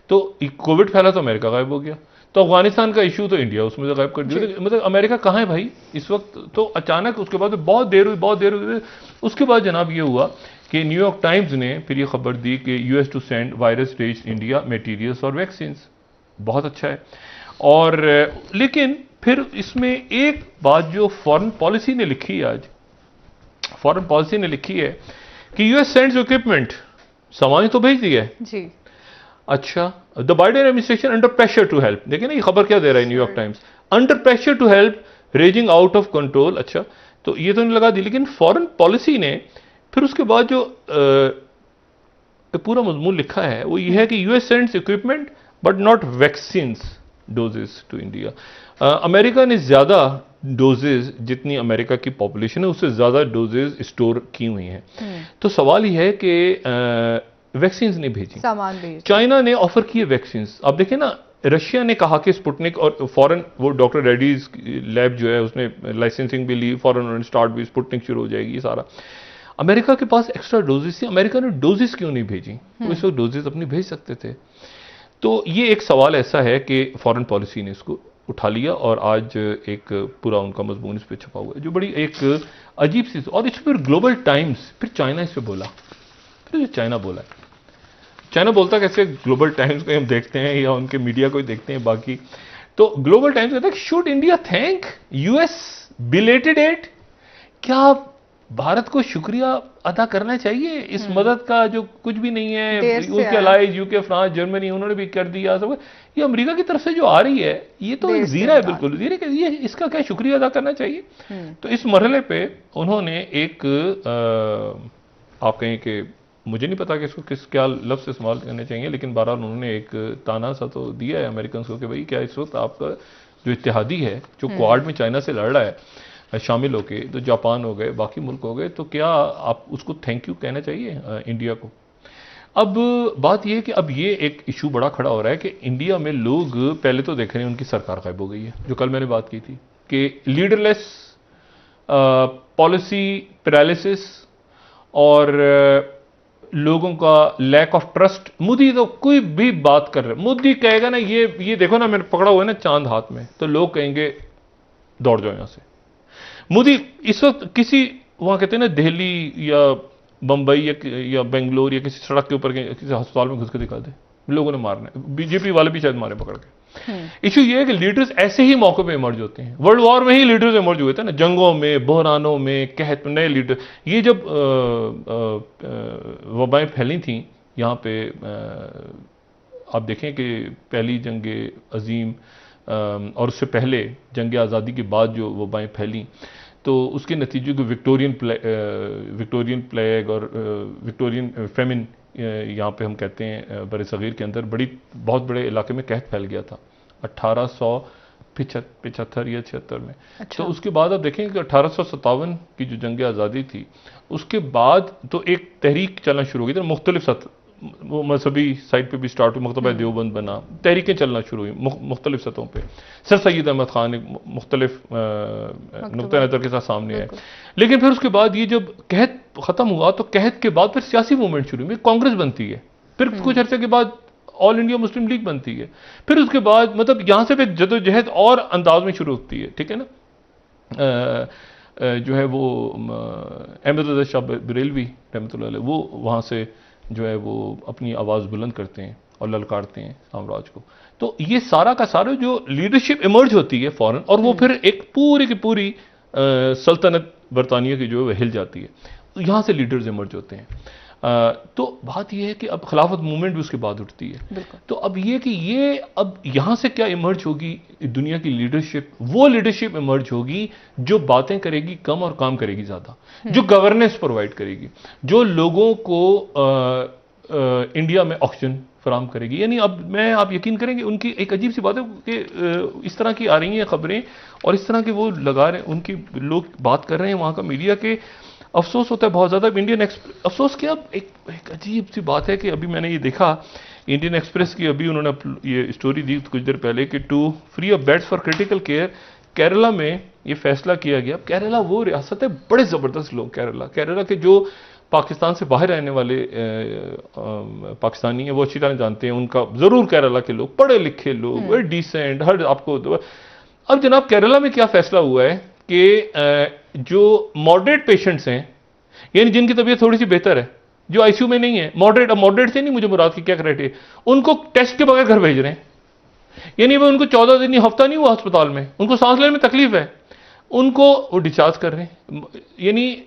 तो कोविड फैला तो अमेरिका गायब हो गया, तो अफगानिस्तान का इशू तो इंडिया उसमें से गायब कर दिया, मतलब अमेरिका कहाँ है भाई इस वक्त। तो अचानक उसके बाद बहुत देर हुई। उसके बाद जनाब ये हुआ कि न्यूयॉर्क टाइम्स ने फिर ये खबर दी कि US to send virus reach India materials और वैक्सीन। बहुत अच्छा है। और लेकिन फिर इसमें एक बात जो फॉरेन पॉलिसी ने लिखी है, आज फॉरेन पॉलिसी ने लिखी है कि यूएस सेंड्स इक्विपमेंट, सामान तो भेज दिया है जी। अच्छा, the Biden administration under pressure to help, देखिए ना ये खबर क्या दे रहा है New York Times, under pressure to help raging out of control. अच्छा, तो ये तो नहीं लगा दी, लेकिन फॉरेन पॉलिसी ने फिर उसके बाद जो पूरा मजमून लिखा है वो ये है कि US sends equipment but not vaccines doses to India. America ने ज्यादा डोजेज, जितनी अमेरिका की पॉपुलेशन है उससे ज्यादा डोजेज स्टोर की हुई हैं। तो सवाल ये है कि वैक्सीन नहीं भेजी, सामान भेजी। चाइना ने ऑफर किए वैक्सीन। अब देखिए ना, रशिया ने कहा कि स्पुतनिक और फॉरेन वो डॉक्टर रेड्डीज लैब जो है उसने लाइसेंसिंग भी ली, फॉरेन उन्होंने स्टार्ट भी, स्पुतनिक शुरू हो जाएगी, ये सारा। अमेरिका के पास एक्स्ट्रा डोजेस थी, अमेरिका ने डोजेस क्यों नहीं भेजी? वो इस वक्त डोजेस अपनी भेज सकते थे। तो ये एक सवाल ऐसा है कि फॉरेन पॉलिसी ने इसको उठा लिया और आज एक पूरा उनका मजमून इस पर छपा हुआ है जो बड़ी एक अजीब सी। और इस पर ग्लोबल टाइम्स, फिर चाइना इस पर बोला, फिर चाइना बोला। चाइना बोलता कैसे, ग्लोबल टाइम्स को हम देखते हैं या उनके मीडिया को ही देखते हैं बाकी। तो ग्लोबल टाइम्स कहता है should India thank US belated aid, क्या भारत को शुक्रिया अदा करना चाहिए इस मदद का जो कुछ भी नहीं है, उसके अलाइज यूके, फ्रांस, जर्मनी उन्होंने भी कर दिया सब। ये अमेरिका की तरफ से जो आ रही है ये तो एक जीरा है, बिल्कुल जीरे के, ये इसका क्या शुक्रिया अदा करना चाहिए। तो इस मरहले पे उन्होंने एक आप कहें कि मुझे नहीं पता कि इसको क्या लफ्ज़ इस्तेमाल करने चाहिए, लेकिन बहरहाल उन्होंने एक ताना सा तो दिया है अमेरिकन को कि भाई क्या इस वक्त आपका जो इत्तेहादी है जो क्वाड में चाइना से लड़ रहा है शामिल होके, तो जापान हो गए, बाकी मुल्क हो गए, तो क्या आप उसको थैंक यू कहना चाहिए इंडिया को। अब बात यह है कि अब ये एक इशू बड़ा खड़ा हो रहा है कि इंडिया में लोग पहले तो देख रहे हैं उनकी सरकार गायब हो गई है, जो कल मैंने बात की थी कि लीडरलेस पॉलिसी पैरालिसिस और लोगों का लैक ऑफ ट्रस्ट। मोदी तो कोई भी बात कर रहे, मोदी कहेगा ना ये देखो ना मैंने पकड़ा हुआ है ना चांद हाथ में, तो लोग कहेंगे दौड़ जाओ यहां से। मोदी इस वक्त किसी वहां कहते हैं ना दिल्ली या बंबई या बेंगलोर या किसी सड़क के ऊपर किसी अस्पताल में घुस के दिखा दे, लोगों ने मारना है, बीजेपी वाले भी शायद मारे पकड़ के। इशू ये है कि लीडर्स ऐसे ही मौके पे इमर्ज होते हैं। वर्ल्ड वॉर में ही लीडर्स इमर्ज हुए थे ना, जंगों में, बहरानों में, कहत नए लीडर। ये जब वबाएं फैली थी यहाँ पे, आप देखें कि पहली जंग अजीम और उससे पहले जंग आज़ादी के बाद जो वबाएं फैली, तो उसके नतीजे को विक्टोरियन प्लेग और विक्टोरियन फेमिन यहाँ पे हम कहते हैं बड़े सग़ीर के अंदर बहुत बड़े इलाके में कहत फैल गया था। 1800 75 या 76 में। अच्छा। तो उसके बाद आप देखेंगे कि 1857 की जो जंग आज़ादी थी, उसके बाद तो एक तहरीक चलना शुरू हो गई थी, मुख्तलिफ वो मजहबी साइड पे भी स्टार्ट हुई, मकतबा देवबंद बना, तहरीकें चलना शुरू हुई मुख्तलिफ सतहों पे। सर सैयद अहमद खान एक मुख्तलिफ नुक्ता नज़र के साथ सामने आए। लेकिन फिर उसके बाद ये जब कहत ख़त्म हुआ तो कहत के बाद फिर सियासी मूवमेंट शुरू हुई, कांग्रेस बनती है, फिर कुछ अर्से के बाद ऑल इंडिया मुस्लिम लीग बनती है, फिर उसके बाद मतलब यहाँ से फिर जदोजहद और अंदाज में शुरू होती है, ठीक है ना। जो है वो अहमद रज़ा शाह बरेलवी रहमतुल्लाह अलैह, वो वहाँ से जो है वो अपनी आवाज़ बुलंद करते हैं और ललकारते हैं साम्राज्य को। तो ये सारा का सारा जो लीडरशिप इमर्ज होती है फौरन, और वो फिर एक पूरी की पूरी सल्तनत बरतानिया की जो है हिल जाती है, यहाँ से लीडर्स इमर्ज होते हैं। तो बात यह है कि अब खिलाफत मूवमेंट भी उसके बाद उठती है। तो अब ये कि ये अब यहाँ से क्या इमर्ज होगी दुनिया की लीडरशिप, वो लीडरशिप इमर्ज होगी जो बातें करेगी कम और काम करेगी ज़्यादा, जो गवर्नेंस प्रोवाइड करेगी, जो लोगों को इंडिया में ऑक्सीजन फराम करेगी। यानी अब आप यकीन करेंगे, उनकी एक अजीब सी बात है कि इस तरह की आ रही हैं खबरें और इस तरह के वो लगा रहे हैं, उनकी लोग बात कर रहे हैं वहाँ का मीडिया के, अफसोस होता है बहुत ज़्यादा। इंडियन एक्सप्रेस, अफसोस क्या, एक अजीब सी बात है कि अभी मैंने ये देखा, इंडियन एक्सप्रेस की अभी उन्होंने ये स्टोरी दी कुछ देर पहले कि to free up beds for critical care, Kerala में ये फैसला किया गया। केरला वो रियासत है, बड़े ज़बरदस्त लोग केरला के जो पाकिस्तान से बाहर रहने वाले पाकिस्तानी हैं वो अच्छी तरह जानते हैं उनका, ज़रूर केरला के लोग पढ़े लिखे लोग, वेरी डिसेंट, हर आपको। अब जनाब केरला में क्या फैसला हुआ है कि जो मॉडरेट पेशेंट्स हैं, यानी जिनकी तबीयत थोड़ी सी बेहतर है, जो आईसीयू में नहीं है, मॉडरेट, अब मॉडरेट से नहीं मुझे मुराद की क्या क्राइटेरिया, उनको टेस्ट के बगैर घर भेज रहे हैं। यानी वो उनको 14 दिन या हफ्ता नहीं हुआ अस्पताल में, उनको सांस लेने में तकलीफ है, उनको वो डिस्चार्ज कर रहे हैं। यानी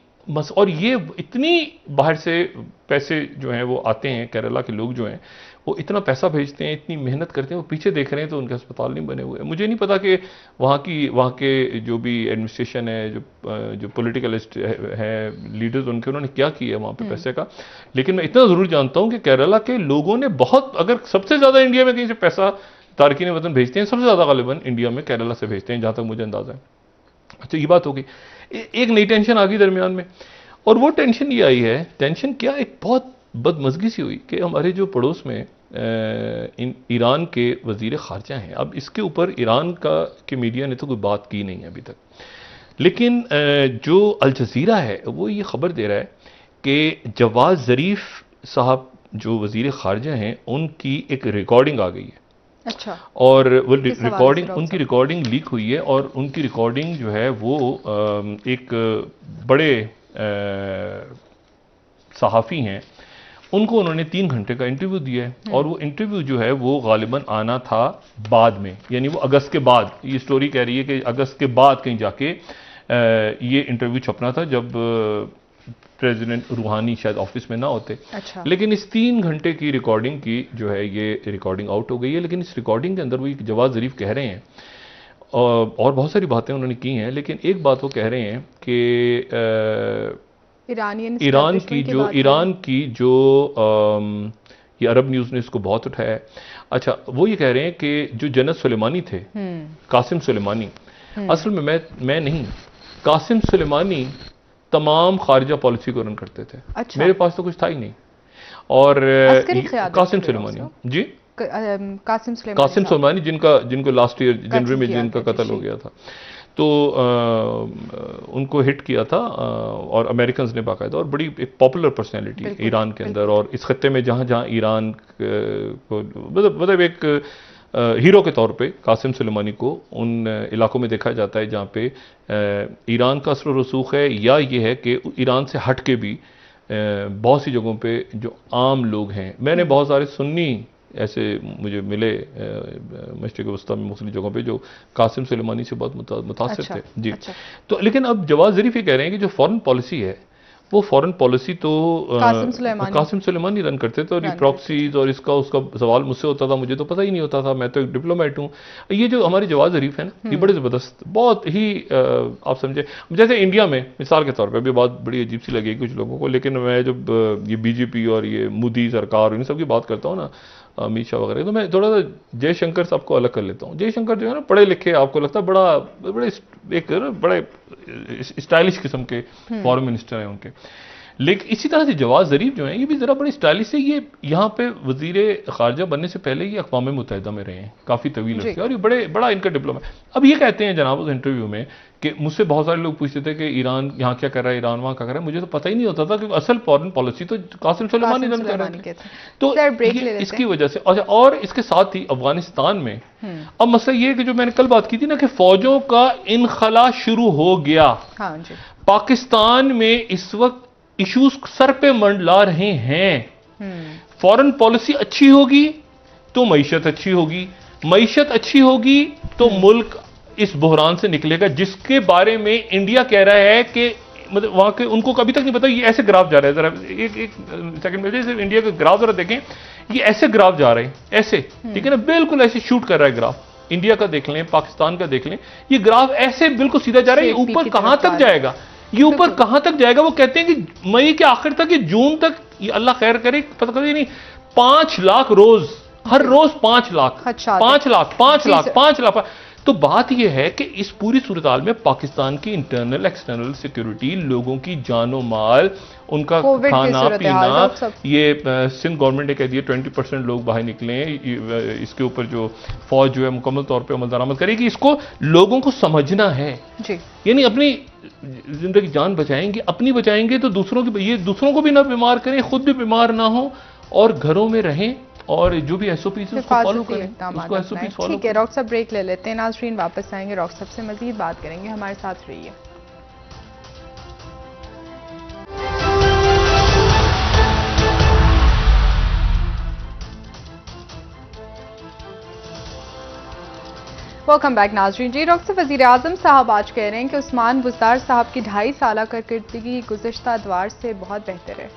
और ये इतनी बाहर से पैसे जो हैं वो आते हैं, केरला के लोग जो हैं वो इतना पैसा भेजते हैं, इतनी मेहनत करते हैं, वो पीछे देख रहे हैं तो उनके अस्पताल नहीं बने हुए। मुझे नहीं पता कि वहाँ के जो भी एडमिनिस्ट्रेशन है, जो पॉलिटिकलिस्ट है, लीडर्स उनके, उन्होंने क्या किया वहाँ पे पैसे का। लेकिन मैं इतना ज़रूर जानता हूँ कि केरला के लोगों ने बहुत, अगर सबसे ज़्यादा इंडिया में कहीं से पैसा तारकीन वतन भेजते हैं, सबसे ज़्यादा गालिबन इंडिया में केरला से भेजते हैं, जहाँ तक मुझे अंदाज़ा है। अच्छा, ये बात होगी। एक नई टेंशन आ गई दरमियान में, और वो टेंशन ये आई है, टेंशन क्या, एक बहुत बदमज़गी सी हुई कि हमारे जो पड़ोस में ईरान के वज़ीर ख़ारजा हैं, अब इसके ऊपर ईरान के मीडिया ने तो कोई बात की नहीं है अभी तक, लेकिन जो अल जज़ीरा है वो ये ख़बर दे रहा है कि जवाद ज़रीफ साहब जो वज़ीर ख़ारजा हैं, उनकी एक रिकॉर्डिंग आ गई है। अच्छा। और वो रिकॉर्डिंग, उनकी रिकॉर्डिंग लीक हुई है, और उनकी रिकॉर्डिंग जो है वो एक बड़े सहाफ़ी हैं, उनको उन्होंने 3 घंटे का इंटरव्यू दिया है, और वो इंटरव्यू जो है वो गालिबन आना था बाद में, यानी वो अगस्त के बाद, ये स्टोरी कह रही है कि अगस्त के बाद कहीं जाके ये इंटरव्यू छपना था, जब प्रेसिडेंट रूहानी शायद ऑफिस में ना होते। अच्छा। लेकिन इस 3 घंटे की रिकॉर्डिंग की जो है ये रिकॉर्डिंग आउट हो गई है। लेकिन इस रिकॉर्डिंग के अंदर वो जवाद ज़रीफ कह रहे हैं, और बहुत सारी बातें उन्होंने की हैं, लेकिन एक बात वो कह रहे हैं कि ईरान की जो ये अरब न्यूज़ ने इसको बहुत उठाया है। अच्छा, वो ये कह रहे हैं कि जो जन्नत सुलेमानी थे, कासिम सुलेमानी, असल में मैं नहीं, कासिम सुलेमानी तमाम खारिजा पॉलिसी को रन करते थे। अच्छा। मेरे पास तो कुछ था ही नहीं। और कासिम सुलेमानी जी, कासिम सुलेमानी जिनको लास्ट ईयर जनवरी में जिनका कत्ल हो गया था, तो उनको हिट किया था, और अमेरिकन्स ने बाकायदा, और बड़ी एक पॉपुलर पर्सनैलिटी ईरान के अंदर, और इस खत्ते में जहाँ जहाँ ईरान को मतलब एक हीरो के तौर पे कासिम सुलेमानी को उन इलाकों में देखा जाता है जहाँ पे ईरान का असर रसूख है, या ये है कि ईरान से हट के भी बहुत सी जगहों पे जो आम लोग हैं, मैंने बहुत सारे सुन्नी ऐसे मुझे मिले मशरिक़ वस्ता में मुख्तलिफ जगहों पे जो कासिम सुलेमानी से बहुत मुतासिर थे जी। अच्छा। तो लेकिन अब जवाद ज़रीफ ये कह रहे हैं कि जो फॉरेन पॉलिसी है, वो फॉरेन पॉलिसी तो कासिम सुलेमानी रन करते थे, और ये प्रॉक्सीज और इसका उसका सवाल मुझसे होता था, मुझे तो पता ही नहीं होता था, मैं तो एक डिप्लोमेट हूँ। ये जो हमारे जवाद ज़रीफ है ना, ये बड़े ज़बरदस्त, बहुत ही आप समझे, जैसे इंडिया में मिसाल के तौर पर, अभी बात बड़ी अजीब सी लगेगी कुछ लोगों को, लेकिन मैं जब ये बीजेपी और ये मोदी सरकार इन सब की बात करता हूँ ना, अमित शाह वगैरह। तो मैं थोड़ा सा जयशंकर साहब को अलग कर लेता हूँ। जयशंकर जो है ना पढ़े लिखे, आपको लगता है बड़े स्टाइलिश किस्म के फॉरेन मिनिस्टर हैं उनके, लेकिन इसी तरह से जवाद ज़रीफ जो हैं ये भी ज़रा बड़े स्टाइलिश है। ये यहाँ पे वज़ीर ख़ारजा बनने से पहले ये अक़वाम मुत्तहिदा में रहे हैं काफ़ी तवील अर्से, और ये बड़ा इनका डिप्लोमा है। अब ये कहते हैं जनाब उस इंटरव्यू में कि मुझसे बहुत सारे लोग पूछते थे कि ईरान यहाँ क्या कर रहा है, ईरान वहाँ क्या कर रहा है, मुझे तो पता ही नहीं होता था कि असल फॉरेन पॉलिसी तो कासिम सुलेमानी रन कर रहे थे। तो इसकी वजह से और इसके साथ ही अफगानिस्तान में अब मसला ये है कि जो मैंने कल बात की थी ना कि फौजों का इनखला शुरू हो गया। पाकिस्तान में इस वक्त इश्यूज सर पे मंडला रहे हैं। फॉरेन पॉलिसी अच्छी होगी तो मईशत अच्छी होगी, मईशत अच्छी होगी तो मुल्क इस बहरान से निकलेगा, जिसके बारे में इंडिया कह रहा है कि मतलब वहां के उनको कभी तक नहीं पता। ये ऐसे ग्राफ जा रहा है, जरा एक सेकंड में जैसे इंडिया के ग्राफ जरा देखें, ये ऐसे ग्राफ जा रहे हैं ऐसे, ठीक है ना, बिल्कुल ऐसे शूट कर रहा है ग्राफ। इंडिया का देख लें, पाकिस्तान का देख लें, ये ग्राफ ऐसे बिल्कुल सीधा जा रहा है। ये ऊपर कहां तक जाएगा, ये ऊपर कहां तक जाएगा? वो कहते हैं कि मई के आखिर तक, ये जून तक, ये अल्लाह खैर करे, पता करिए नहीं, 5 लाख रोज, हर रोज 5 लाख, 5 लाख, 5 लाख, 5 लाख। तो बात यह है कि इस पूरी सूरत हाल में पाकिस्तान की इंटरनल एक्सटर्नल सिक्योरिटी, लोगों की जानो माल, उनका खाना पीना, ये सिंध गवर्नमेंट ने कह दिया 20% लोग बाहर निकले, इसके ऊपर जो फौज जो है मुकम्मल तौर पे अमल दरामद करेगी। इसको लोगों को समझना है, यानी अपनी जिंदगी जान बचाएंगे, अपनी बचाएंगे तो दूसरों की, ये दूसरों को भी ना बीमार करें, खुद भी बीमार ना हो, और घरों में रहें, और जो भी एसओपी उसको फॉलो करें, उसको एसओपी फॉलो। ठीक है डॉक्टर साहब, ब्रेक ले लेते हैं। नाज़रीन वापस आएंगे, डॉक्टर साहब से मजीद बात करेंगे, हमारे साथ रहिए। वेलकम बैक नाज़रीन। जी डॉक्टर वज़ीर आज़म साहब आज कह रहे हैं कि उस्मान बुज़दार साहब की 2.5 साल कारकर्दगी गुज़िश्ता अदवार से बहुत बेहतर है।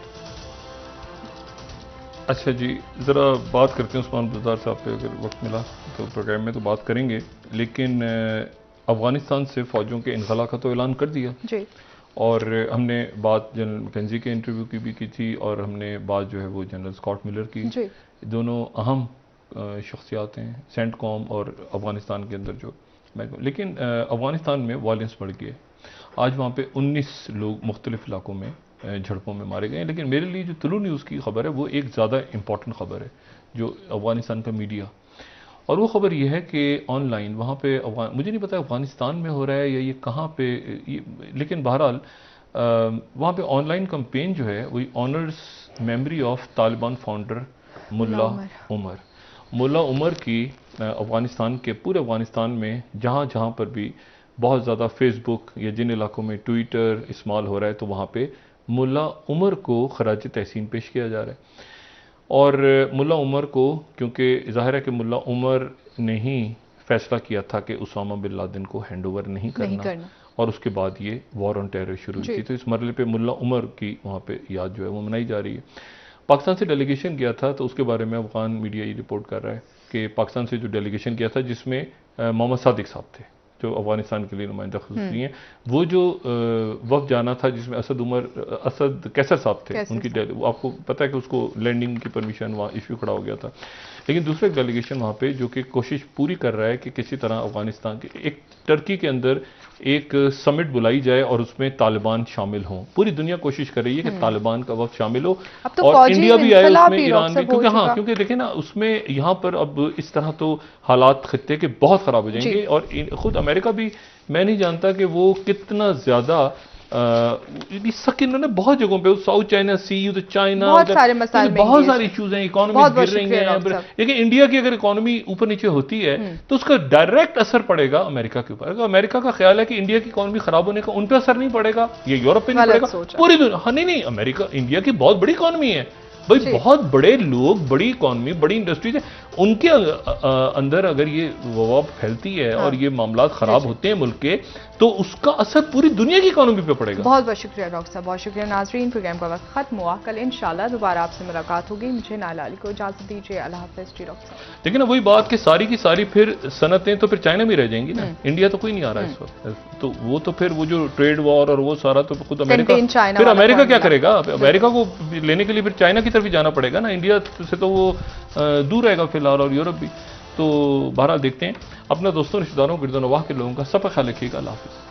अच्छा जी, ज़रा बात करते हैं उस्मान बुज़दार साहब पे, अगर वक्त मिला तो प्रोग्राम में तो बात करेंगे, लेकिन अफ़गानिस्तान से फ़ौजों के इनखला का तो ऐलान कर दिया जी, और हमने बात जनरल मैकेंजी के इंटरव्यू की भी की थी, और हमने बात जो है वो जनरल स्कॉट मिलर की जी। दोनों अहम शख्सियात हैं सेंटकॉम और अफ़गानिस्तान के अंदर जो, लेकिन अफ़गानिस्तान में वायलेंस बढ़ गई है। आज वहाँ पे 19 लोग मुख्तलिफ इलाकों में झड़पों में मारे गए हैं। लेकिन मेरे लिए जो तुलू न्यूज़ की खबर है वो एक ज़्यादा इंपॉर्टेंट खबर है, जो अफ़गानिस्तान का मीडिया, और वो खबर ये है कि ऑनलाइन वहाँ पे मुझे नहीं पता अफ़गानिस्तान में हो रहा है या ये कहाँ पे, लेकिन बहरहाल वहाँ पे ऑनलाइन कैंपेन जो है वही honours memory of Taliban founder Mullah Umar की अफ़गानिस्तान के पूरे अफ़गानिस्तान में जहाँ जहाँ पर भी बहुत ज़्यादा फेसबुक या जिन इलाकों में ट्विटर इस्तेमाल हो रहा है, तो वहाँ पे मुल्ला उमर को खराज तहसीन पेश किया जा रहा है। और मुल्ला उमर को, क्योंकि ज़ाहिर है कि मुल्ला उमर ने ही फैसला किया था कि उसामा बिन लादेन को हैंड ओवर नहीं करना, और उसके बाद ये वॉर ऑन टेरर शुरू हुई थी। तो इस मरहले पे मुल्ला उमर की वहाँ पे याद जो है वो मनाई जा रही है। पाकिस्तान से डेलीगेशन गया था, तो उसके बारे में अफगान मीडिया ये रिपोर्ट कर रहा है कि पाकिस्तान से जो डेलीगेशन गया था, जिसमें मोहम्मद सादिक साहब थे जो अफगानिस्तान के लिए नुमाइंदा खसूसी हैं, वो जो वक्त जाना था जिसमें असद कैसर साहब थे, उनकी आपको पता है कि उसको लैंडिंग की परमिशन वहाँ इशू खड़ा हो गया था। लेकिन दूसरा एक डेलीगेशन वहाँ पे जो कि कोशिश पूरी कर रहा है कि किसी तरह अफगानिस्तान के एक टर्की के अंदर एक समिट बुलाई जाए और उसमें तालिबान शामिल हों। पूरी दुनिया कोशिश कर रही है कि तालिबान का वक्त शामिल हो, और इंडिया भी आए उसमें, ईरान भी, क्योंकि देखें ना उसमें यहाँ पर अब इस तरह तो हालात खत्ते के बहुत ख़राब हो जाएंगे। और खुद अमेरिका भी, मैं नहीं जानता कि वो कितना ज़्यादा इन्होंने बहुत जगहों पे, साउथ चाइना सी, तो चाइना, बहुत सारे इश्यूज हैं, इकोनॉमी गिर रही है। लेकिन इंडिया की अगर इकोनॉमी ऊपर नीचे होती है तो उसका डायरेक्ट असर पड़ेगा अमेरिका के ऊपर। अगर अमेरिका का ख्याल है कि इंडिया की इकोनॉमी खराब होने का उन पर असर नहीं पड़ेगा, ये यूरोप पे नहीं पड़ेगा, पूरी दुनिया, हाँ नहीं, अमेरिका, इंडिया की बहुत बड़ी इकोनॉमी है भाई, बहुत बड़े लोग, बड़ी इकोनॉमी, बड़ी इंडस्ट्रीज है, उनके अंदर अगर ये वबा फैलती है और ये मामला खराब होते हैं मुल्क के, तो उसका असर पूरी दुनिया की इकोनॉमी पे पड़ेगा। बहुत बहुत शुक्रिया डॉक्टर साहब, बहुत शुक्रिया। नाज़रीन, प्रोग्राम का वक्त खत्म हुआ, कल इंशाल्लाह दोबारा आपसे मुलाकात होगी। मुझे नाला अली को इजाजत दीजिए, अल्लाह हाफ़िज़ जी डॉक्टर साहब। लेकिन वही बात कि सारी की सारी फिर सनतें तो फिर चाइना में रह जाएंगी ना, इंडिया तो कोई नहीं आ रहा है इस वक्त, तो वो तो फिर वो जो ट्रेड वॉर और वो सारा तो खुद अमेरिका, फिर अमेरिका क्या करेगा? अमेरिका को लेने के लिए फिर चाइना की तरफ जाना पड़ेगा ना, इंडिया से तो वो दूर रहेगा फिलहाल, और यूरोप भी। तो बहरहाल देखते हैं। अपने दोस्तों, रिश्तेदारों, गिरदोनवाह के लोगों का सब ख्याल रखिएगा। अल्लाह हाफ़िज़।